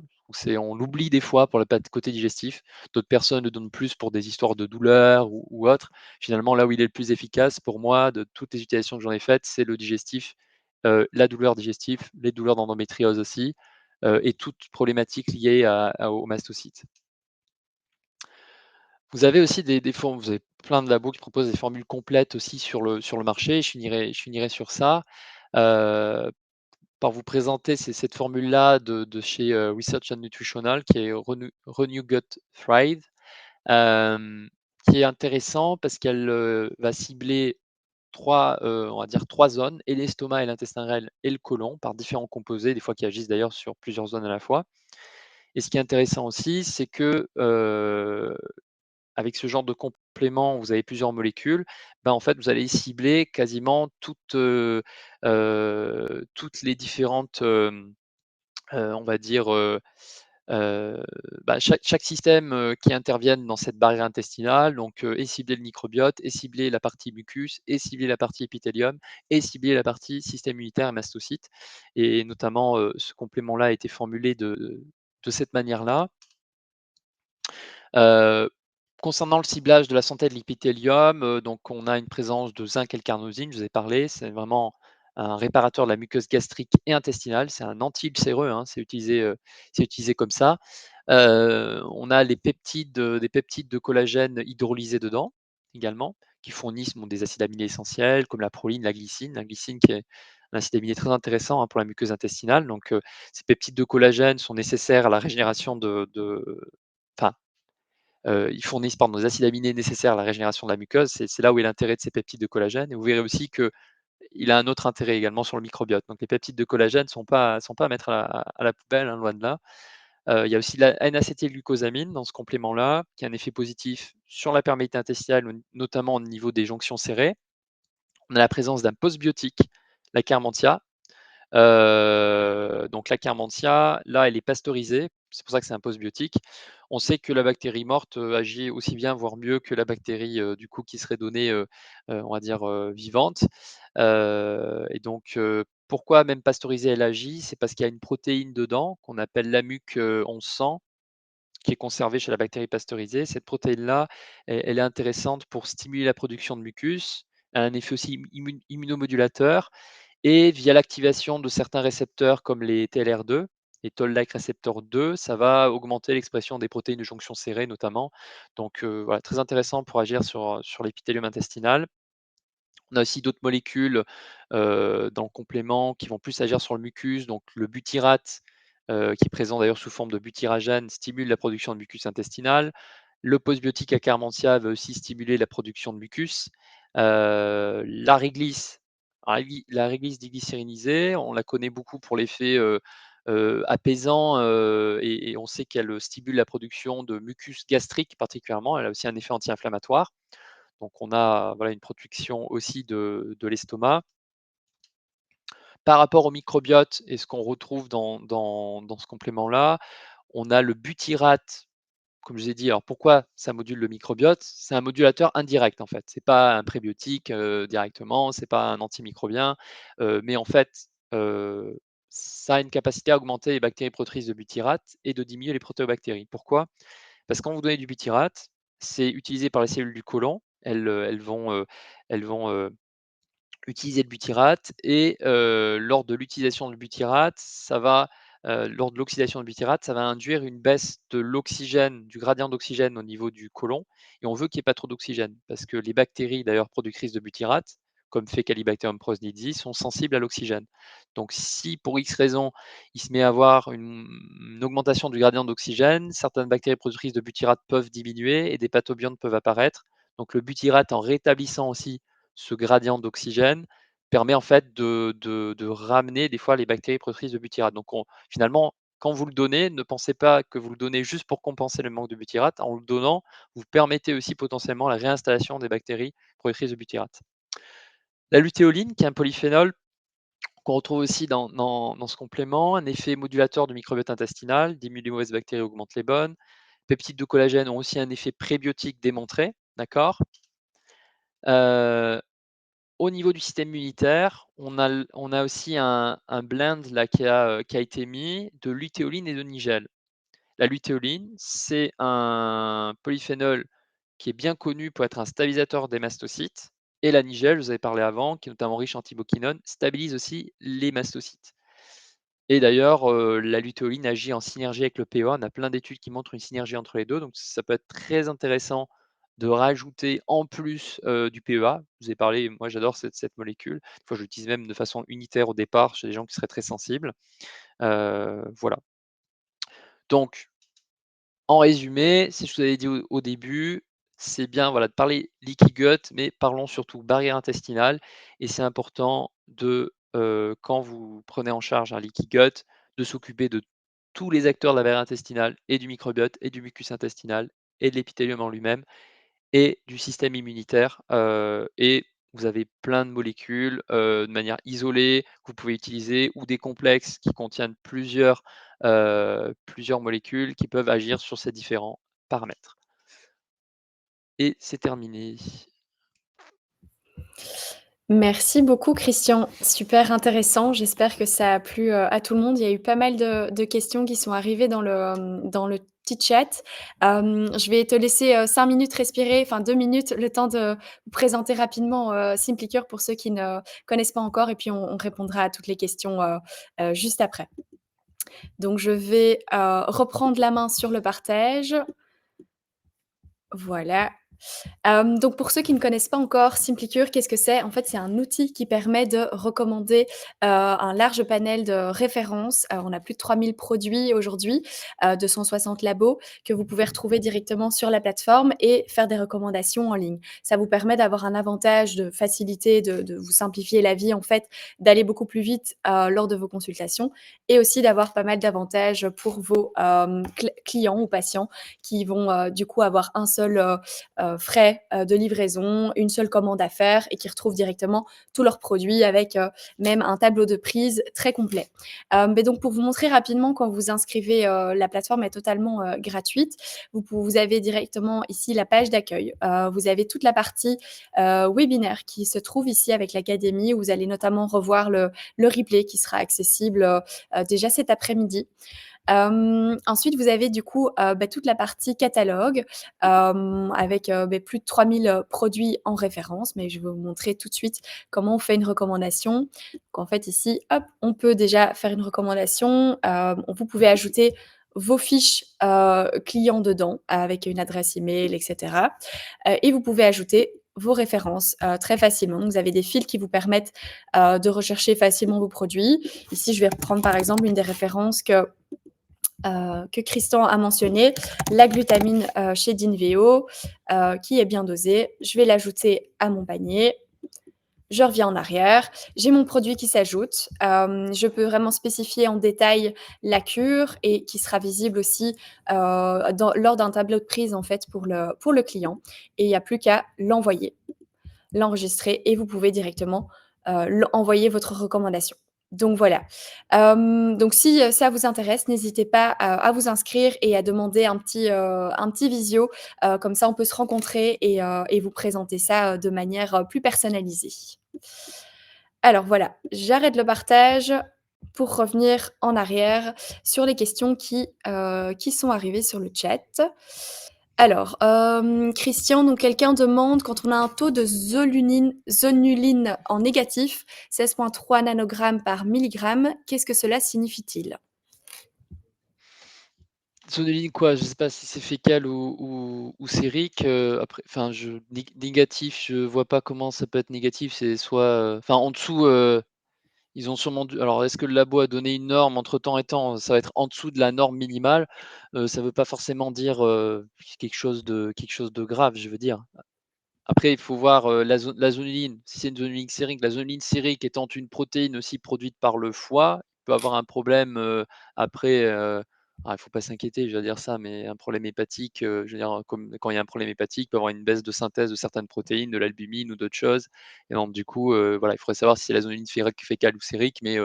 on l'oublie des fois pour le côté digestif. D'autres personnes le donnent plus pour des histoires de douleur ou autre. Finalement, là où il est le plus efficace pour moi, de toutes les utilisations que j'en ai faites, c'est le digestif, la douleur digestive, les douleurs d'endométriose aussi, et toute problématique liée aux mastocytes. Vous avez aussi vous avez plein de labos qui proposent des formules complètes aussi sur le marché. Je finirai sur ça. Heu, Par vous présenter, c'est cette formule-là de chez, Research and Nutritional qui est Renew Gut Thrive, qui est intéressant parce qu'elle, va cibler 3, on va dire 3 zones et l'estomac et l'intestin grêle et le côlon par différents composés, des fois qui agissent d'ailleurs sur plusieurs zones à la fois. Et ce qui est intéressant aussi, c'est que, avec ce genre de complément, vous avez plusieurs molécules, ben, en fait, vous allez cibler quasiment toutes les différentes, on va dire, heu, bah, chaque système, qui interviennent dans cette barrière intestinale, donc et cibler le microbiote et cibler la partie mucus et cibler la partie épithélium et cibler la partie système immunitaire et mastocytes et notamment, ce complément-là a été formulé de cette manière-là. Heu, Concernant le ciblage de la santé de l'épithélium, donc on a une présence de zinc L-carnosine, je vous ai parlé, c'est vraiment un réparateur de la muqueuse gastrique et intestinale. C'est un anti-ulcéreux, hein, c'est utilisé comme ça. On a des peptides de collagène hydrolysés dedans, également, qui fournissent, bon, des acides aminés essentiels comme la proline, la glycine. La glycine qui est un acide aminé très intéressant, hein, pour la muqueuse intestinale. Donc, ces peptides de collagène sont nécessaires à la régénération enfin, ils fournissent, pardon, nos acides aminés nécessaires à la régénération de la muqueuse. C'est là où est l'intérêt de ces peptides de collagène, et vous verrez aussi qu'il a un autre intérêt également sur le microbiote. Donc les peptides de collagène sont pas à mettre à la poubelle, hein, loin de là. Il y a aussi la N-acétylglucosamine dans ce complément-là, qui a un effet positif sur la perméabilité intestinale, notamment au niveau des jonctions serrées. On a la présence d'un postbiotique, la Carmentia. Donc la Carmentia, là, elle est pasteurisée, c'est pour ça que c'est un postbiotique. On sait que la bactérie morte, agit aussi bien, voire mieux que la bactérie, du coup, qui serait donnée, on va dire, vivante. Et donc, pourquoi même pasteurisée elle agit? C'est parce qu'il y a une protéine dedans qu'on appelle l'AMUC, 1100, qui est conservée chez la bactérie pasteurisée. Cette protéine-là, elle est intéressante pour stimuler la production de mucus. Elle a un effet aussi immunomodulateur, et via l'activation de certains récepteurs comme les TLR2, les Toll-like receptor 2, ça va augmenter l'expression des protéines de jonction serrée notamment. Donc, voilà, très intéressant pour agir sur l'épithélium intestinal. On a aussi d'autres molécules, dans le complément, qui vont plus agir sur le mucus. Donc le butyrate, qui est présent d'ailleurs sous forme de butyragène, stimule la production de mucus intestinal. Le postbiotique Akkermansia va aussi stimuler la production de mucus. La réglisse, la réglisse diglycérinisée, on la connaît beaucoup pour l'effet, apaisant, et on sait qu'elle stimule la production de mucus gastrique particulièrement. Elle a aussi un effet anti-inflammatoire. Donc on a, voilà, une protection aussi de l'estomac. Par rapport au microbiote et ce qu'on retrouve dans ce complément-là, on a le butyrate, comme je vous ai dit. Alors pourquoi ça module le microbiote? C'est un modulateur indirect, en fait. C'est pas un prébiotique, directement, c'est pas un antimicrobien, mais en fait, ça a une capacité à augmenter les bactéries productrices de butyrate et de diminuer les protéobactéries. Pourquoi? Parce que quand vous donnez du butyrate, c'est utilisé par les cellules du côlon. Elles vont utiliser le butyrate, et lors de l'utilisation du butyrate, lors de l'oxydation du butyrate, ça va induire une baisse de l'oxygène, du gradient d'oxygène au niveau du côlon, et on veut qu'il y ait pas trop d'oxygène parce que les bactéries d'ailleurs productrices de butyrate, comme Faecalibacterium prausnitzii, sont sensibles à l'oxygène. Donc si pour X raison, il se met à avoir une augmentation du gradient d'oxygène, certaines bactéries productrices de butyrate peuvent diminuer et des pathobiontes peuvent apparaître. Donc le butyrate, en rétablissant aussi ce gradient d'oxygène, permet en fait de ramener des fois les bactéries productrices de butyrate. Donc finalement, quand vous le donnez, ne pensez pas que vous le donnez juste pour compenser le manque de butyrate. En le donnant, vous permettez aussi potentiellement la réinstallation des bactéries productrices de butyrate. La lutéoline, qui est un polyphénol qu'on retrouve aussi dans ce complément, un effet modulateur du microbiote intestinal, diminue les mauvaises bactéries, augmente les bonnes. Peptides de collagène ont aussi un effet prébiotique démontré, d'accord. Au niveau du système immunitaire, on a aussi un blend là qui a été mis de lutéoline et de nigel. La lutéoline, c'est un polyphénol qui est bien connu pour être un stabilisateur des mastocytes, et la nigel, je vous avais parlé avant, qui est notamment riche en thymoquinone, stabilise aussi les mastocytes. Et d'ailleurs, la lutéoline agit en synergie avec le PEA. On a plein d'études qui montrent une synergie entre les 2, donc ça peut être très intéressant de rajouter en plus, du PEA. Je vous ai parlé, moi j'adore cette molécule. Des fois, je l'utilise même de façon unitaire au départ chez des gens qui seraient très sensibles. Voilà. Donc en résumé, c'est ce que je vous avais dit au début, c'est bien, voilà, de parler leaky gut, mais parlons surtout barrière intestinale, et c'est important quand vous prenez en charge un leaky gut, de s'occuper de tous les acteurs de la barrière intestinale et du microbiote et du mucus intestinal et de l'épithélium en lui-même et du système immunitaire, et vous avez plein de molécules, de manière isolée, que vous pouvez utiliser, ou des complexes qui contiennent plusieurs molécules qui peuvent agir sur ces différents paramètres. Et c'est terminé. Merci beaucoup Christian, super intéressant. J'espère que ça a plu, à tout le monde. Il y a eu pas mal de questions qui sont arrivées dans le petit chat. Je vais te laisser, 5 minutes respirer, enfin 2 minutes, le temps de vous présenter rapidement, SimplyCure pour ceux qui ne connaissent pas encore et puis on répondra à toutes les questions, juste après. Donc je vais, reprendre la main sur le partage. Voilà. Donc pour ceux qui ne connaissent pas encore SimplyCure, qu'est-ce que c'est? En fait, c'est un outil qui permet de recommander, un large panel de références. On a plus de 3000 produits aujourd'hui, 260 labos que vous pouvez retrouver directement sur la plateforme et faire des recommandations en ligne. Ça vous permet d'avoir un avantage de facilité, de vous simplifier la vie, en fait, d'aller beaucoup plus vite, lors de vos consultations et aussi d'avoir pas mal d'avantages pour vos, clients ou patients qui vont, du coup avoir un seul, frais de livraison, une seule commande à faire et qui retrouvent directement tous leurs produits avec même un tableau de prise très complet. Mais donc pour vous montrer rapidement, quand vous inscrivez, la plateforme est totalement gratuite. Vous avez directement ici la page d'accueil. Vous avez toute la partie webinaire qui se trouve ici avec l'académie où vous allez notamment revoir le replay qui sera accessible déjà cet après-midi. Ensuite, vous avez du coup, toute la partie catalogue, avec, plus de 3000 produits en référence, mais je vais vous montrer tout de suite comment on fait une recommandation. Donc en fait ici, hop, on peut déjà faire une recommandation, vous pouvez ajouter vos fiches, clients dedans avec une adresse email et cetera, et vous pouvez ajouter vos références, très facilement. Donc vous avez des fils qui vous permettent, de rechercher facilement vos produits. Ici, je vais reprendre par exemple une des références que Christian a mentionné, la glutamine chez Dinveo, qui est bien dosée. Je vais l'ajouter à mon panier. Je reviens en arrière, j'ai mon produit qui s'ajoute. Je peux vraiment spécifier en détail la cure et qui sera visible aussi lors d'un tableau de prise en fait pour le client. Et il n'y a plus qu'à l'envoyer, l'enregistrer et vous pouvez directement envoyer votre recommandation. Donc voilà. Donc si ça vous intéresse, n'hésitez pas à vous inscrire et à demander un petit visio. Comme ça, on peut se rencontrer et vous présenter ça de manière plus personnalisée. Alors voilà, j'arrête le partage pour revenir en arrière sur les questions qui sont arrivées sur le chat. Alors, Christian, donc quelqu'un demande quand on a un taux de zonuline en négatif, 16,3 nanogrammes par milligramme, qu'est-ce que cela signifie-t-il? Zonuline quoi? Je sais pas si c'est fécal ou sérique, après enfin je négatif, je vois pas comment ça peut être négatif. C'est soit, enfin en dessous, ils ont sûrement dû alors est-ce que le labo a donné une norme entre temps et temps? Ça va être en dessous de la norme minimale, ça veut pas forcément dire, quelque chose de grave, je veux dire. Après, il faut voir, la zonuline, si c'est une zonuline sérique. La zonuline sérique étant une protéine aussi produite par le foie, il peut avoir un problème, après, il faut pas s'inquiéter, je vais dire ça, mais un problème hépatique, je veux dire, comme quand il y a un problème hépatique, il peut y avoir une baisse de synthèse de certaines protéines, de l'albumine ou d'autres choses et donc du coup, voilà, il faudrait savoir si c'est la zonuline fécale ou sérique, mais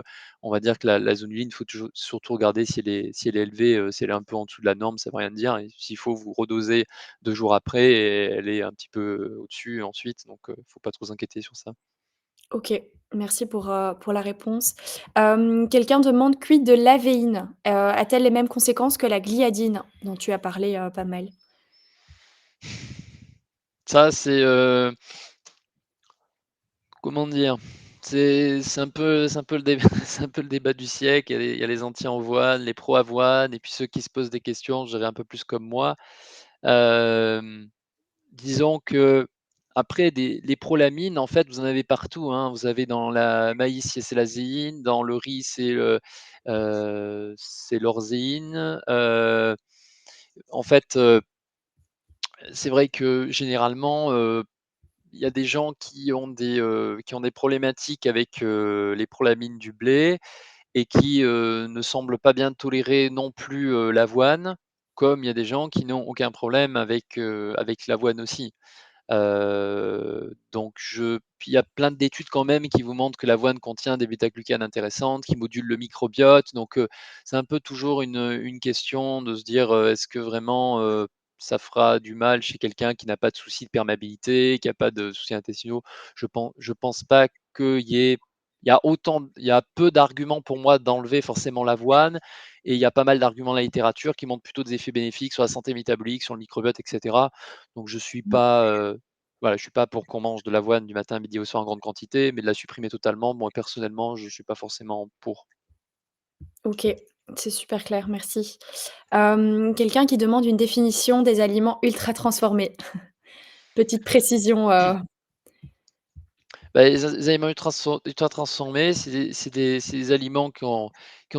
on va dire que la zonuline, il faut toujours surtout regarder si elle est élevée, si elle est un peu en dessous de la norme, ça veut rien dire et s'il faut vous redoser 2 jours après et elle est un petit peu au-dessus ensuite, donc faut pas trop s'inquiéter sur ça. OK, merci pour la réponse. Quelqu'un demande: «Quid de l'avéine? A-t-elle les mêmes conséquences que la gliadine?» dont tu as parlé, pas mal. Ça, c'est, comment dire? C'est un peu le débat c'est un peu le débat du siècle. Il y a les anti-avoine, les pro-avoine et puis ceux qui se posent des questions, je dirais un peu plus comme moi. Hem, Disons qu'après les prolamines, en fait, vous en avez partout, hein. Vous avez dans la maïs, c'est la zéine, dans le riz, c'est l'orzéine. En fait, c'est vrai que généralement, il y a des gens qui ont des problématiques avec, les prolamines du blé et qui, ne semblent pas bien tolérer non plus, l'avoine, comme il y a des gens qui n'ont aucun problème avec l'avoine aussi. Donc puis il y a plein d'études quand même qui vous montrent que l'avoine contient des bêta-glucanes intéressantes, qui modulent le microbiote. Donc, c'est un peu toujours une question de se dire, est-ce que vraiment, ça fera du mal chez quelqu'un qui n'a pas de soucis de perméabilité, qui a pas de soucis intestinaux. Je pense pas qu'il y ait il y a peu d'arguments pour moi d'enlever forcément l'avoine et il y a pas mal d'arguments dans la littérature qui montrent plutôt des effets bénéfiques sur la santé métabolique, sur le microbiote et cetera. Donc je suis Mmh. pas, voilà, je suis pas pour qu'on mange de l'avoine du matin, midi au soir en grande quantité, mais de la supprimer totalement, moi personnellement, je suis pas forcément pour. OK, c'est super clair, merci. Quelqu'un qui demande une définition des aliments ultra transformés. Petite précision, Bah, les aliments ultra transformés, c'est des aliments qui ont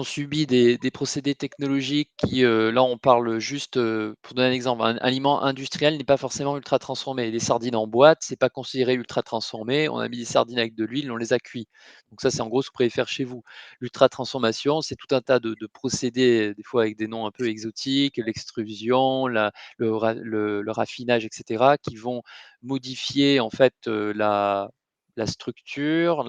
subi des procédés technologiques qui, là, on parle juste, pour donner un exemple, un aliment industriel n'est pas forcément ultra transformé. Les sardines en boîte, c'est pas considéré ultra transformé. On a mis des sardines avec de l'huile, on les a cuits. Donc ça, c'est en gros ce que vous pouvez faire chez vous. L'ultra transformation, c'est tout un tas de procédés, des fois avec des noms un peu exotiques, l'extrusion, le raffinage et cetera, qui vont modifier en fait, la structure,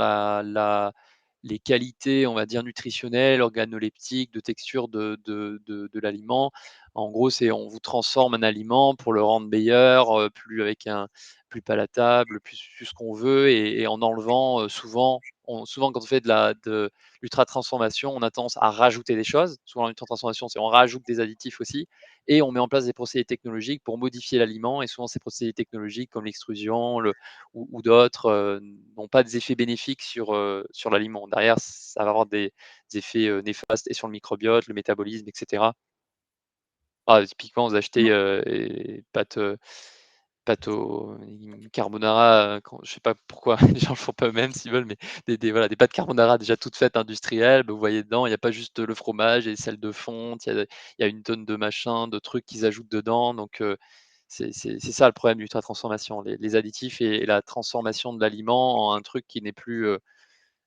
les qualités, on va dire, nutritionnelles, organoleptiques, de texture de l'aliment. En gros, c'est on vous transforme un aliment pour le rendre meilleur, plus palatable, plus ce qu'on veut et en enlevant, souvent quand on fait de l'ultra transformation, on a tendance à rajouter des choses. Souvent l'ultra transformation, c'est on rajoute des additifs aussi et on met en place des procédés technologiques pour modifier l'aliment et souvent ces procédés technologiques comme l'extrusion, ou d'autres, n'ont pas des effets bénéfiques sur l'aliment. Derrière, ça va avoir des effets, néfastes et sur le microbiote, le métabolisme et cetera. Ah, typiquement, vous achetez, mmh, pâtes au carbonara, quand je sais pas pourquoi les gens le font pas eux-mêmes s'ils veulent, mais voilà, des pâtes carbonara déjà toutes faites industrielles, bah, vous voyez dedans, il y a pas juste le fromage et sel de fonte, il y a une tonne de machins, de trucs qu'ils ajoutent dedans, donc c'est ça le problème de l'ultra-transformation, les additifs et la transformation de l'aliment en un truc qui n'a plus,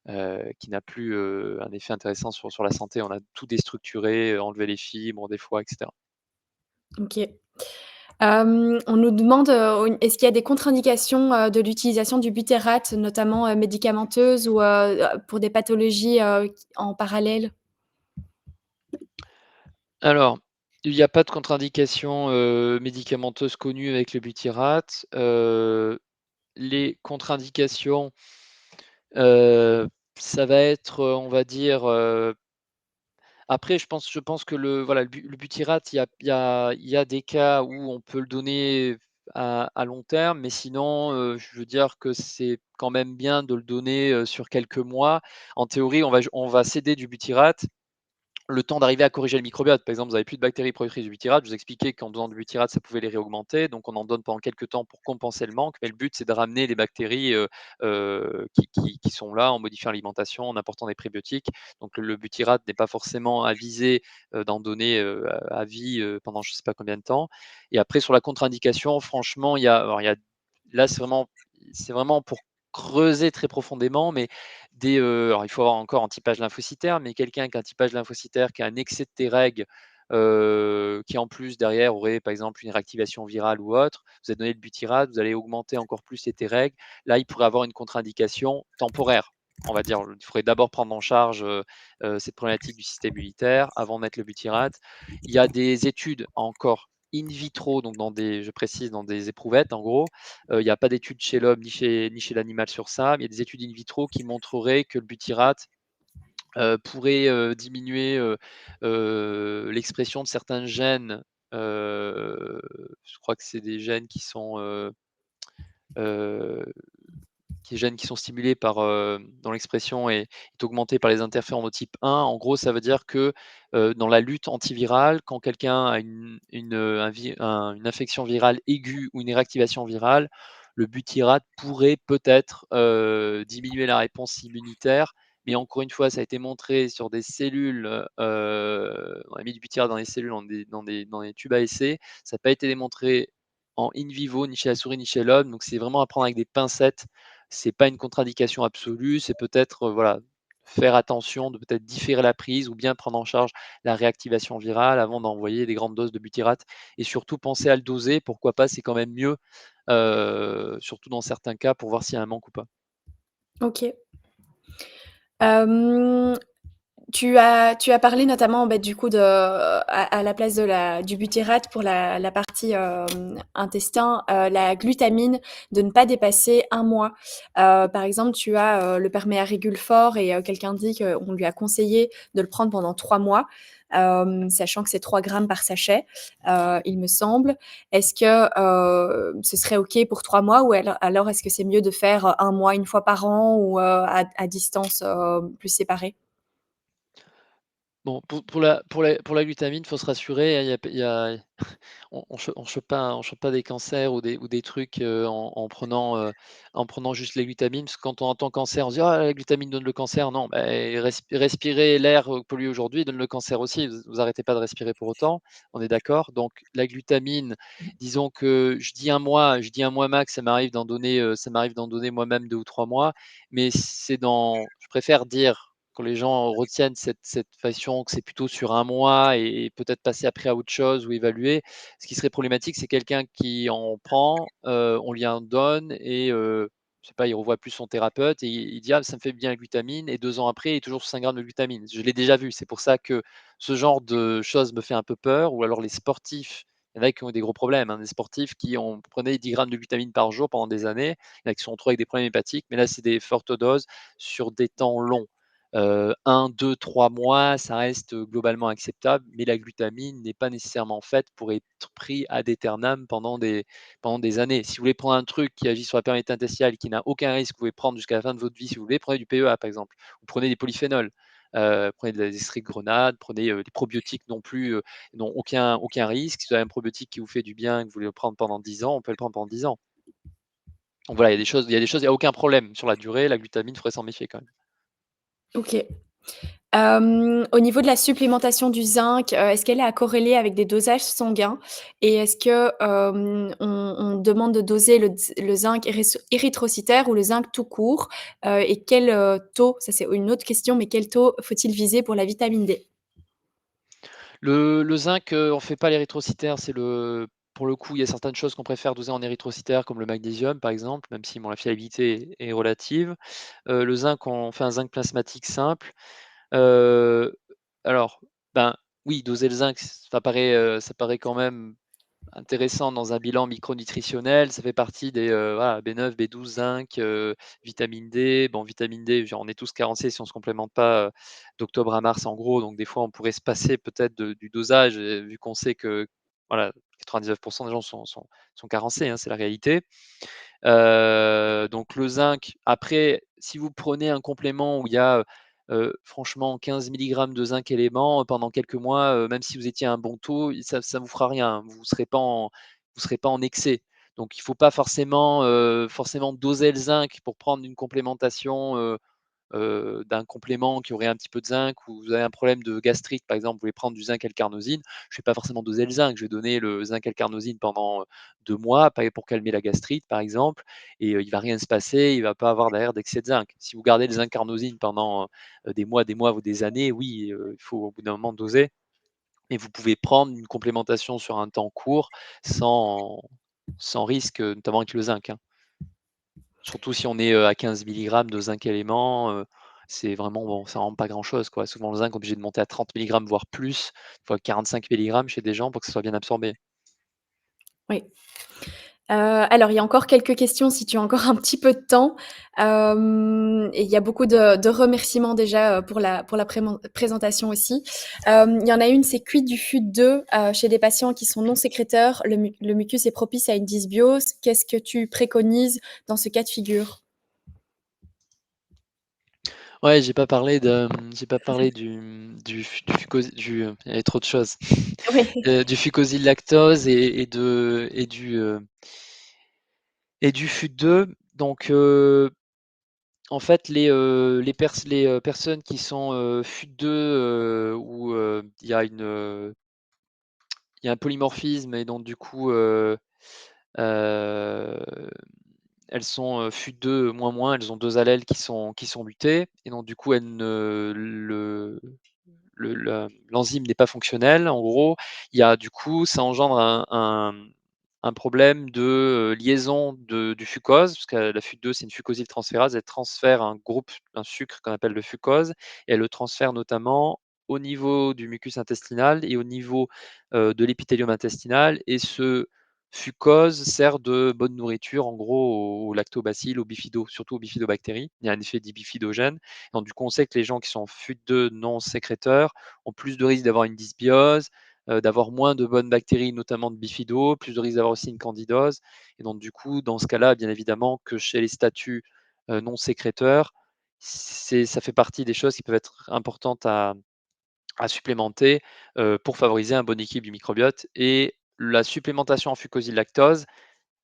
un effet intéressant sur la santé. On a tout déstructuré, enlevé les fibres des fois et cetera. OK. On nous demande, est-ce qu'il y a des contre-indications, de l'utilisation du butyrate, notamment, médicamenteuses ou, pour des pathologies, en parallèle? Alors, il y a pas de contre-indication, médicamenteuse connue avec le butyrate. Les contre-indications, ça va être, on va dire, après je pense que le butyrate, il y a des cas où on peut le donner à long terme, mais sinon, je veux dire que c'est quand même bien de le donner, sur quelques mois. En théorie, on va céder du butyrate le temps d'arriver à corriger le microbiote. Par exemple, vous avez plus de bactéries productrices de butyrate. Je vous expliquais qu'en donnant du butyrate, ça pouvait les réaugmenter. Donc, on en donne pendant quelques temps pour compenser le manque. Mais le but, c'est de ramener les bactéries qui sont là en modifiant l'alimentation, en apportant des prébiotiques. Donc, le butyrate n'est pas forcément avisé d'en donner à vie pendant je ne sais pas combien de temps. Et après, sur la contre-indication, franchement, là, c'est vraiment pour creuser très profondément, mais alors il faut avoir encore un typage lymphocytaire, mais quelqu'un qui a un typage lymphocytaire, qui a un excès de Treg, qui en plus derrière aurait par exemple une réactivation virale ou autre, vous avez donné le butyrate, vous allez augmenter encore plus les Treg. Là, il pourrait avoir une contre-indication temporaire. On va dire, il faudrait d'abord prendre en charge cette problématique du système immunitaire avant de mettre le butyrate. Il y a des études encore in vitro, donc je précise, dans des éprouvettes en gros, il n'y a pas d'études chez l'homme ni chez l'animal sur ça. Il y a des études in vitro qui montreraient que le butyrate pourrait diminuer l'expression de certains gènes. Je crois que c'est des gènes euh, gènes qui sont stimulés dont l'expression est augmentée par les interférons de type 1. En gros, ça veut dire que dans la lutte antivirale, quand quelqu'un a une infection virale aiguë ou une réactivation virale, le butyrate pourrait peut-être diminuer la réponse immunitaire. Mais encore une fois, ça a été montré sur des cellules. On a mis du butyrate dans des cellules, dans des tubes à essai. Ça n'a pas été démontré en in vivo, ni chez la souris, ni chez l'homme. Donc, c'est vraiment à prendre avec des pincettes. C'est pas une contre-indication absolue, c'est peut-être, voilà, faire attention, de peut-être différer la prise ou bien prendre en charge la réactivation virale avant d'envoyer des grandes doses de butyrate et surtout penser à le doser, pourquoi pas, c'est quand même mieux, surtout dans certains cas pour voir s'il y a un manque ou pas. OK. Hem, Tu as parlé notamment, bah, du coup à la place de la du butyrate pour la partie, intestin, la glutamine, de ne pas dépasser 1 mois. Par exemple, tu as, le perméa régule fort et quelqu'un dit qu'on lui a conseillé de le prendre pendant 3 mois, sachant que c'est 3 grammes par sachet, il me semble. Est-ce que, ce serait OK pour 3 mois ou alors est-ce que c'est mieux de faire, 1 mois, 1 fois par an ou, à distance, plus séparées? Bon, pour la glutamine, il faut se rassurer, hein, il y a on chope pas des cancers ou des trucs, en prenant juste la glutamine. Parce que quand on entend cancer, on se dit: «Ah, la glutamine donne le cancer». Non, beh, respirer l'air, pollué aujourd'hui donne le cancer aussi. Vous arrêtez pas de respirer pour autant, on est d'accord? Donc la glutamine, disons que je dis un mois max, ça m'arrive d'en donner moi-même 2 ou 3 mois, mais je préfère dire, quand les gens retiennent cette façon, que c'est plutôt sur un mois et peut-être passer après à autre chose ou évaluer. Ce qui serait problématique, c'est quelqu'un qui en prend, on lui en donne et je sais pas, il revoit plus son thérapeute et il dit: «Ah, ça me fait bien la glutamine» et 2 ans après, il est toujours sur 5 grammes de glutamine. Je l'ai déjà vu, c'est pour ça que ce genre de choses me fait un peu peur. Ou alors les sportifs, il y en a qui ont des gros problèmes, hein, des sportifs qui ont prenaient 10 grammes de glutamine par jour pendant des années. Il y en a qui se sont retrouvés avec des problèmes hépatiques, mais là, c'est des fortes doses sur des temps longs. 1-2-3 mois, ça reste, globalement acceptable, mais la glutamine n'est pas nécessairement faite pour être pris ad aeternam pendant des années. Si vous voulez prendre un truc qui agit sur la perméabilité intestinale, qui n'a aucun risque, vous pouvez prendre jusqu'à la fin de votre vie si vous voulez, prenez du PEA par exemple, ou prenez des polyphénols, prenez des extraits de grenade, prenez, des probiotiques non plus, n'ont aucun risque. Si vous avez un probiotique qui vous fait du bien et que vous voulez le prendre pendant 10 ans, on peut le prendre pendant 10 ans. Donc voilà, il y a aucun problème sur la durée, la glutamine, il faudrait s'en méfier quand même. OK. Au niveau de la supplémentation du zinc, est-ce qu'elle est à corréler avec des dosages sanguins? Et est-ce que, on demande de doser le zinc érythrocytaire ou le zinc tout court? Et quel, taux, ça c'est une autre question, mais quel taux faut-il viser pour la vitamine D? Le zinc, on fait pas l'érythrocytaire, pour le coup, il y a certaines choses qu'on préfère doser en érythrocytaire, comme le magnésium, par exemple, même si bon, la fiabilité est relative. Le zinc, on fait un zinc plasmatique simple. Heu, alors, ben, oui, doser le zinc, ça paraît quand même intéressant dans un bilan micronutritionnel. Ça fait partie des, voilà, B9, B12, zinc, vitamine D. Bon, vitamine D, genre, on est tous carencés si on ne se complémente pas, d'octobre à mars en gros, donc des fois on pourrait se passer peut-être du dosage, vu qu'on sait que, voilà, 99 des gens sont carencés, hein, c'est la réalité. Donc le zinc, après, si vous prenez un complément où il y a, franchement 15 milligrammes de zinc élément pendant quelques mois, même si vous étiez à un bon taux, ça vous fera rien. Vous serez pas en excès. Donc il ne faut pas forcément doser le zinc pour prendre une complémentation, d'un complément qui aurait un petit peu de zinc, ou vous avez un problème de gastrite, par exemple, vous voulez prendre du zinc L-carnosine, je ne vais pas forcément doser le zinc, je vais donner le zinc L-carnosine pendant, 2 mois, pour calmer la gastrite, par exemple, et il va rien se passer, il va pas avoir derrière d'excès de zinc. Si vous gardez le zinc carnosine pendant, des mois ou des années, oui, il faut au bout d'un moment doser, et vous pouvez prendre une complémentation sur un temps court sans risque, notamment avec le zinc, hein. Surtout si on est, à 15 milligrammes de zinc élément, c'est vraiment bon, ça rend pas grand-chose, quoi. Souvent le zinc, on est obligé de monter à 30 milligrammes, voire plus, fois 45 milligrammes chez des gens pour que ça soit bien absorbé. Oui. Alors il y a encore quelques questions si tu as encore un petit peu de temps. Et il y a beaucoup de remerciements déjà, pour la présentation aussi. Il y en a une, c'est quid du FUT2, chez des patients qui sont non sécréteurs, le mucus est propice à une dysbiose. Qu'est-ce que tu préconises dans ce cas de figure? Ouais, j'ai pas parlé du fucosi il y avait trop de choses. Oui. Du fucosyl-lactose et du FUT2. Donc, en fait, les personnes qui sont, FUT2, où, il y a un polymorphisme, et donc du coup, heu, elles sont, FUT2 moins, elles ont 2 allèles qui sont mutés, et donc du coup, elles ne le l'enzyme n'est pas fonctionnel. En gros, il y a du coup, ça engendre un problème de, liaison du fucose, parce que la FUT2, c'est une fucosyltransférase. Elle transfère un sucre qu'on appelle le fucose et elle le transfère notamment au niveau du mucus intestinal et au niveau, de l'épithélium intestinal et ce fucose sert de bonne nourriture en gros aux lactobacilles, aux bifidos, surtout aux bifidobactéries. Il y a un effet dibifidogène. Donc du coup, on sait que les gens qui sont FUT2 non sécréteurs ont plus de risques d'avoir une dysbiose, d'avoir moins de bonnes bactéries, notamment de bifido, plus de risque d'avoir aussi une candidose. Et donc du coup, dans ce cas-là, bien évidemment que chez les statuts, non sécréteurs, ça fait partie des choses qui peuvent être importantes à supplémenter, pour favoriser un bon équilibre du microbiote et la supplémentation en fucosylactose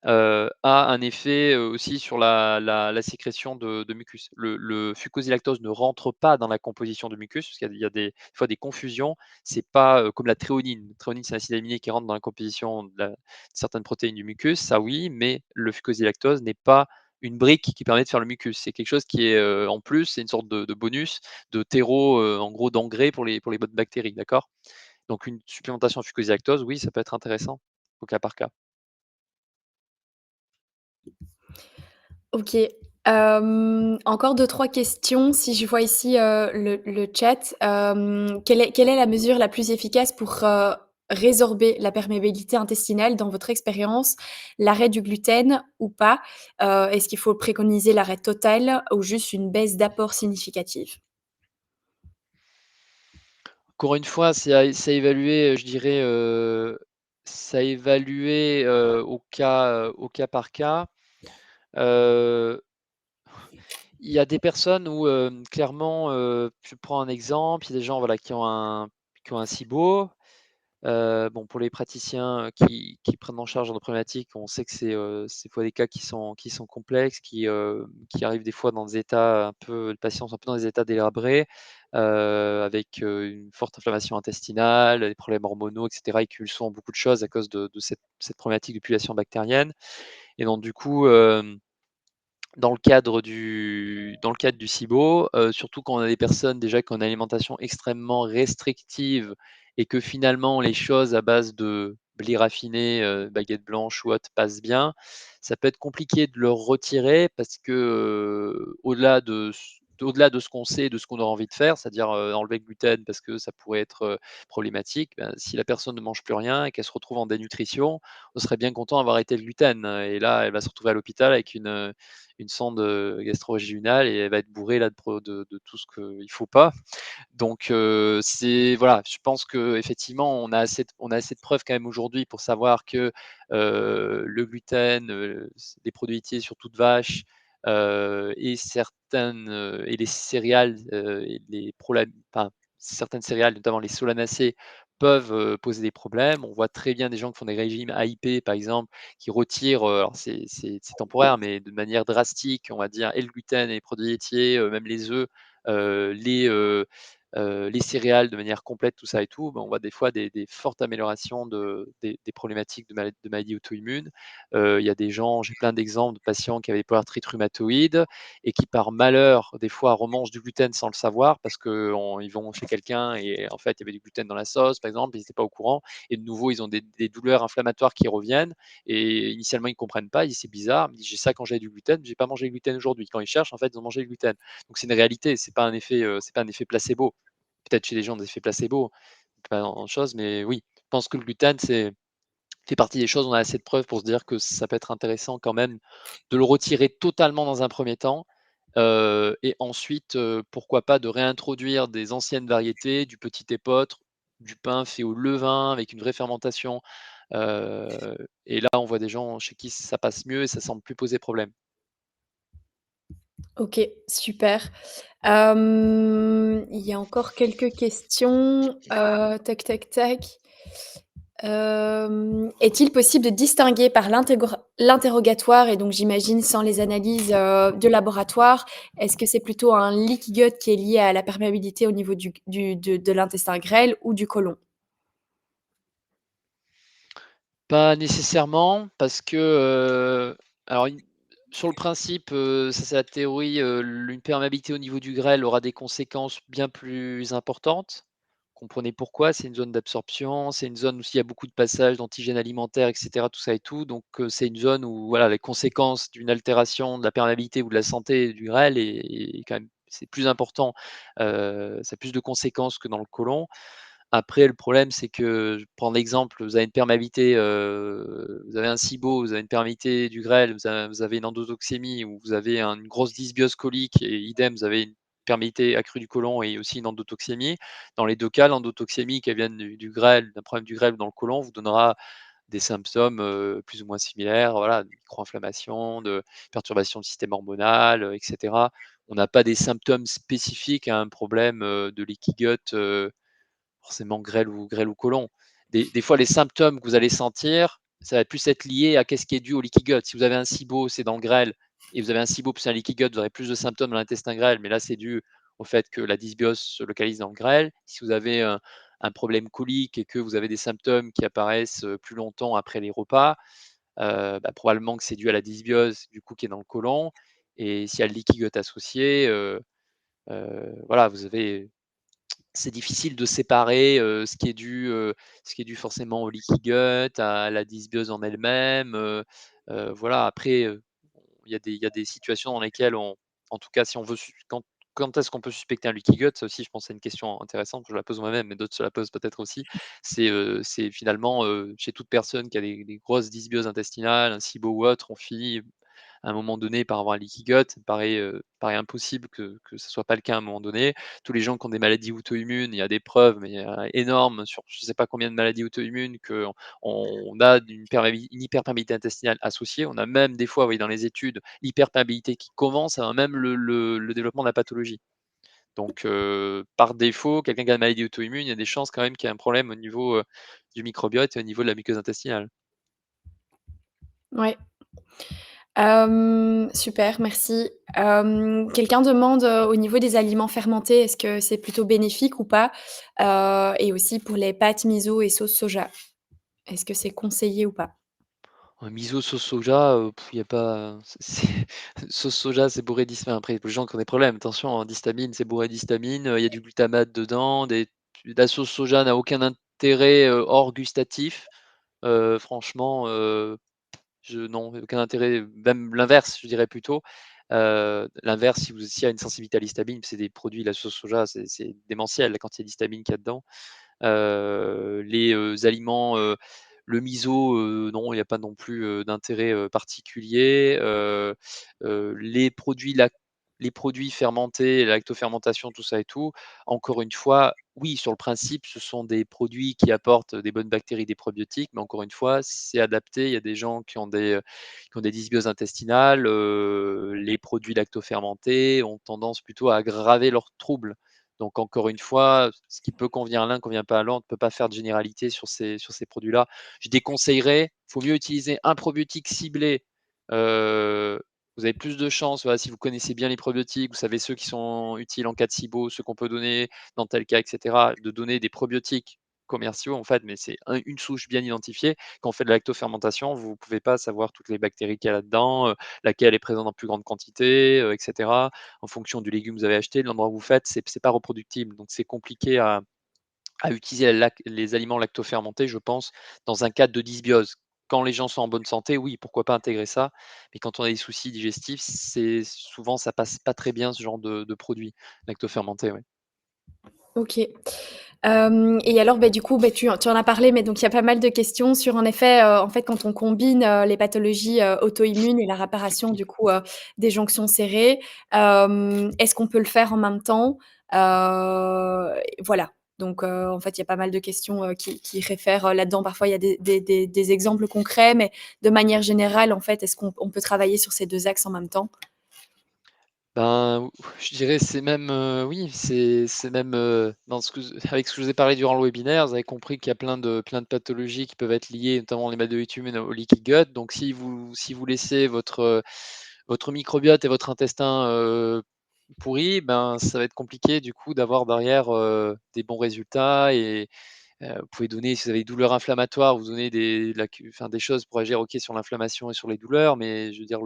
a un effet, aussi sur la sécrétion de mucus. Le fucosilactose ne rentre pas dans la composition de mucus, parce qu'il y a des fois des confusions. C'est pas, comme la thréonine. La thréonine, c'est un acide aminé qui rentre dans la composition de certaines protéines du mucus, ça oui, mais le fucosilactose n'est pas une brique qui permet de faire le mucus. C'est quelque chose qui est, en plus, c'est une sorte de bonus, de terreau, en gros d'engrais pour les bonnes bactéries, d'accord? Donc une supplémentation en fucosilactose, oui, ça peut être intéressant, au cas par cas. OK. Encore deux-trois questions. Si je vois ici, le chat, quelle est la mesure la plus efficace pour, résorber la perméabilité intestinale dans votre expérience? L'arrêt du gluten ou pas? Est-ce qu'il faut préconiser l'arrêt total ou juste une baisse d'apport significative? Encore une fois, c'est à évaluer, je dirais, c'est à évaluer, au cas par cas. Heu, il y a des personnes où, clairement, je prends un exemple, il y a des gens, voilà, qui ont un SIBO. Bon, pour les praticiens, qui prennent en charge genre de problématiques, on sait que c'est fois des cas qui sont complexes, qui arrivent des fois dans des états un peu les patients sont un peu dans des états délabrés, avec, une forte inflammation intestinale, des problèmes hormonaux et cetera. Ils cumulent souvent beaucoup de choses à cause de cette problématique de population bactérienne et donc du coup, dans le cadre du SIBO, surtout quand on a des personnes déjà qui ont une alimentation extrêmement restrictive et que finalement les choses à base de blé raffiné, baguette blanche ou autre passent bien, ça peut être compliqué de leur retirer parce que, au-delà de ce qu'on sait, de ce qu'on a envie de faire, c'est-à-dire, enlever le gluten parce que ça pourrait être, problématique, ben, si la personne ne mange plus rien et qu'elle se retrouve en dénutrition, on serait bien content d'avoir arrêté le gluten, et là, elle va se retrouver à l'hôpital avec une sonde, gastro-régionale et elle va être bourrée là de tout ce qu'il faut pas. Donc c'est voilà, je pense qu'effectivement on a assez de preuves quand même aujourd'hui pour savoir que, le gluten, les produits laitiers surtout de vache, et les céréales, et les enfin certaines céréales, notamment les solanacées, peuvent, poser des problèmes. On voit très bien des gens qui font des régimes AIP par exemple, qui retirent, alors c'est temporaire, mais de manière drastique, on va dire, et le gluten et les produits laitiers, même les œufs, heu, les, heu les céréales de manière complète, tout ça et tout, ben, on voit des fois des fortes améliorations des problématiques de maladies auto-immunes. Il y a des gens j'ai plein d'exemples de patients qui avaient des polyarthrite rhumatoïde et qui par malheur, des fois, remangent du gluten sans le savoir parce qu'ils vont chez quelqu'un et en fait, il y avait du gluten dans la sauce, par exemple, ils étaient pas au courant et de nouveau, ils ont des douleurs inflammatoires qui reviennent et initialement, ils comprennent pas, ils disent: «C'est bizarre», ils me disent: «J'ai ça quand j'avais du gluten, j'ai pas mangé de gluten aujourd'hui». Quand ils cherchent, en fait, ils ont mangé du gluten. Donc c'est une réalité, c'est pas un effet placebo. Peut-être chez les gens des effets placebo, pas grand-chose, mais oui, je pense que le gluten, c'est fait partie des choses, on a assez de preuves pour se dire que ça peut être intéressant quand même de le retirer totalement dans un premier temps, et ensuite, pourquoi pas de réintroduire des anciennes variétés, du petit épeautre, du pain fait au levain avec une vraie fermentation, et là, on voit des gens chez qui ça passe mieux et ça semble plus poser problème. OK, super. Il y a encore quelques questions, tac, tac, tac. Est-il possible de distinguer par l'interrogatoire et donc j'imagine sans les analyses, de laboratoire, est-ce que c'est plutôt un leaky gut qui est lié à la perméabilité au niveau du de l'intestin grêle ou du côlon? Pas nécessairement parce que, alors une sur le principe, ça c'est la théorie, une perméabilité au niveau du grêle aura des conséquences bien plus importantes comprenez pourquoi. C'est une zone d'absorption, c'est une zone où il y a beaucoup de passages d'antigènes alimentaires et cetera, tout ça et tout. Donc, c'est une zone où voilà, les conséquences d'une altération de la perméabilité ou de la santé du grêle est quand même c'est plus important, ça a plus de conséquences que dans le côlon. Après, le problème, c'est que, je prends l'exemple, vous avez une perméabilité, vous avez un SIBO, vous avez une perméabilité du grêle, vous avez une endotoxémie ou vous avez une grosse dysbiose colique et idem, vous avez une perméabilité accrue du côlon et aussi une endotoxémie. Dans les 2 cas, l'endotoxémie, qu'elle vienne du grêle, d'un problème du grêle dans le côlon, vous donnera des symptômes, plus ou moins similaires, voilà, de micro-inflammation, de perturbation du système hormonal, et cetera. On n'a pas des symptômes spécifiques à un problème, de leaky gut, forcément grêle ou côlon. Des fois, les symptômes que vous allez sentir, ça va plus être lié à qu'est-ce qui est dû au leaky gut. Si vous avez un SIBO, c'est dans le grêle et vous avez un SIBO plus un leaky gut, vous aurez plus de symptômes dans l'intestin grêle, mais là, c'est dû au fait que la dysbiose se localise dans le grêle. Si vous avez un problème colique et que vous avez des symptômes qui apparaissent, plus longtemps après les repas, probablement que c'est dû à la dysbiose, du coup, qui est dans le côlon et s'il y a le leaky gut associé, voilà, vous avez c'est difficile de séparer, ce qui est dû forcément au leaky gut, à la dysbiose en elle-même, voilà. Après, il y a des situations dans lesquelles en tout cas, si on veut quand est-ce qu'on peut suspecter un leaky gut? Ça aussi, je pense, c'est une question intéressante. Je la pose moi-même, mais d'autres se la posent peut-être aussi. C'est finalement, chez toute personne qui a des grosses dysbioses intestinales, un SIBO ou autre, on finit à un moment donné par avoir un leaky gut. Ça paraît impossible que ce soit pas le cas à un moment donné. Tous les gens qui ont des maladies auto-immunes, il y a des preuves, mais énormes sur je ne sais pas combien de maladies auto-immunes qu'on a une hyperperméabilité intestinale associée. On a même des fois, vous voyez dans les études, l'hyperperméabilité qui commence avant même le développement de la pathologie. Donc par défaut, quelqu'un qui a une maladie auto-immune, il y a des chances quand même qu'il y ait un problème au niveau, du microbiote et au niveau de la muqueuse intestinale. Ouais. Super, merci. Quelqu'un demande, au niveau des aliments fermentés, est-ce que c'est plutôt bénéfique ou pas? Et aussi pour les pâtes miso et sauce soja, est-ce que c'est conseillé ou pas? Miso sauce soja, il y a pas sauce soja, c'est bourré d'histamine. Après, les gens qui ont des problèmes, attention, hein, d'histamine, c'est bourré d'histamine, il y a du glutamate dedans, la sauce soja n'a aucun intérêt, hors gustatif. Franchement, non, aucun intérêt, même l'inverse, je dirais plutôt. L'inverse, s'il y a une sensibilité à l'histamine, c'est des produits la sauce soja, c'est démentiel la quantité d'histamine qu'il y a dedans. Les, aliments, le miso, non, il y a pas non plus, d'intérêt, particulier. Les produits fermentés, la lactofermentation, tout ça et tout, encore une fois, oui, sur le principe, ce sont des produits qui apportent des bonnes bactéries, des probiotiques, mais encore une fois, c'est adapté. Il y a des gens qui ont des dysbioses intestinales, les produits lactofermentés ont tendance plutôt à aggraver leurs troubles. Donc encore une fois, ce qui peut convenir à l'un, convient pas à l'autre. On ne peut pas faire de généralité sur ces produits-là. Je déconseillerais, il faut mieux utiliser un probiotique ciblé. Heu, Vous avez plus de chances, voilà, si vous connaissez bien les probiotiques, vous savez ceux qui sont utiles en cas de SIBO, ceux qu'on peut donner dans tel cas et cetera, de donner des probiotiques commerciaux en fait, mais c'est une souche bien identifiée. Quand on fait de la lactofermentation, vous ne pouvez pas savoir toutes les bactéries qu'il y a là-dedans, laquelle est présente en plus grande quantité, et cetera. En fonction du légume que vous avez acheté, de l'endroit où vous faites, c'est pas reproductible. Donc c'est compliqué à utiliser les aliments lactofermentés, je pense, dans un cadre de dysbiose. Quand les gens sont en bonne santé, oui, pourquoi pas intégrer ça, mais quand on a des soucis digestifs, c'est souvent ça passe pas très bien ce genre de produits lactofermentés, ouais. OK. Et alors, du coup, tu en as parlé, mais donc il y a pas mal de questions sur en effet, en fait, quand on combine, les pathologies, auto-immunes et la réparation du coup, des jonctions serrées, est-ce qu'on peut le faire en même temps? Voilà, donc en fait, il y a pas mal de questions, qui réfèrent, là-dedans. Parfois, il y a des exemples concrets, mais de manière générale, en fait, est-ce qu'on peut travailler sur ces 2 axes en même temps? Ben, je dirais c'est même, oui, c'est même, dans avec ce que je vous ai parlé durant le webinaire, vous avez compris qu'il y a plein de pathologies qui peuvent être liées, notamment les maladies auto-immunes au leaky gut. Donc si vous laissez votre microbiote et votre intestin, pourris, ben, ça va être compliqué du coup d'avoir derrière, des bons résultats et vous pouvez donner si vous avez des douleurs inflammatoires, vous donnez des choses pour agir, OK, sur l'inflammation et sur les douleurs, mais je veux dire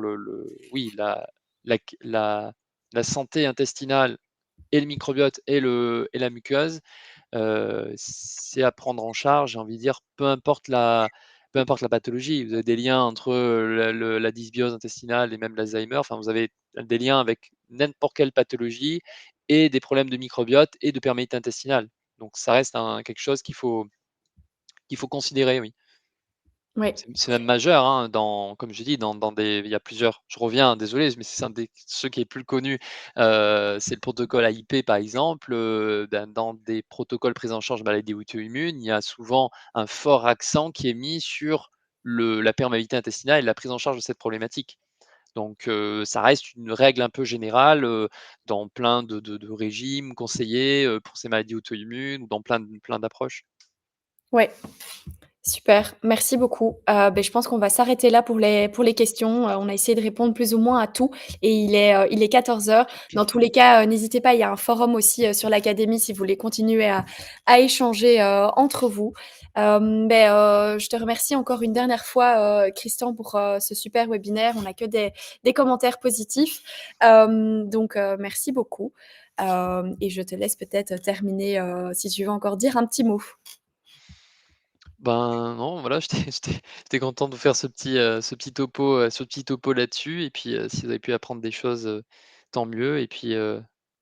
oui, la la la santé intestinale et le microbiote et la muqueuse, c'est à prendre en charge, j'ai envie de dire, peu importe la pathologie. Vous avez des liens entre, la dysbiose intestinale et même l'Alzheimer, enfin vous avez des liens avec n'importe quelle pathologie et des problèmes de microbiote et de perméabilité intestinale. Donc ça reste quelque chose qu'il faut considérer, oui. Ouais. C'est même majeur, hein, comme je dis, il y a plusieurs, je reviens, désolé, mais c'est un des ceux qui est plus connu, c'est le protocole AIP par exemple, dans des protocoles prise en charge maladies auto-immunes, il y a souvent un fort accent qui est mis sur la perméabilité intestinale et la prise en charge de cette problématique. Donc ça reste une règle un peu générale, dans plein de régimes conseillés, pour ces maladies auto-immunes ou dans plein d'approches. Ouais. Super, merci beaucoup. Je pense qu'on va s'arrêter là pour les questions. On a essayé de répondre plus ou moins à tout et il est 14 heures. Dans tous les cas, n'hésitez pas, il y a un forum aussi, sur l'académie si vous voulez continuer à échanger, entre vous. Je te remercie encore une dernière fois, Christian, pour, ce super webinaire. On a que des commentaires positifs. Merci beaucoup. Et je te laisse peut-être terminer, si tu veux encore dire un petit mot. Ben, non, voilà, j'étais content de vous faire ce petit topo là-dessus et puis, si vous avez pu apprendre des choses, tant mieux et puis,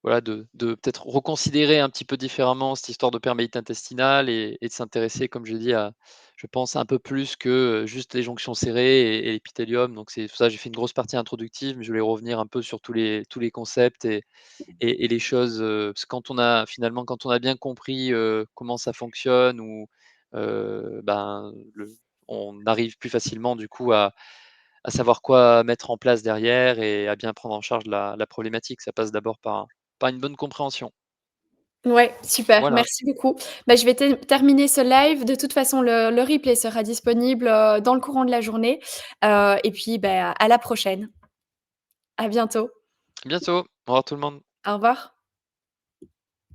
voilà, de peut-être reconsidérer un petit peu différemment cette histoire de perméabilité intestinale et de s'intéresser, comme je dis, je pense, un peu plus que, juste les jonctions serrées et l'épithélium. Donc c'est pour ça que j'ai fait une grosse partie introductive, mais je voulais revenir un peu sur tous les concepts et les choses, parce que quand on a bien compris, comment ça fonctionne ou, ben, on arrive plus facilement du coup à savoir quoi mettre en place derrière et à bien prendre en charge la problématique. Ça passe d'abord par une bonne compréhension. Ouais, super, Voilà. merci beaucoup. Je vais terminer ce live. De toute façon, le replay sera disponible, dans le courant de la journée, et puis, à la prochaine. À bientôt. À bientôt. Au revoir tout le monde. Au revoir.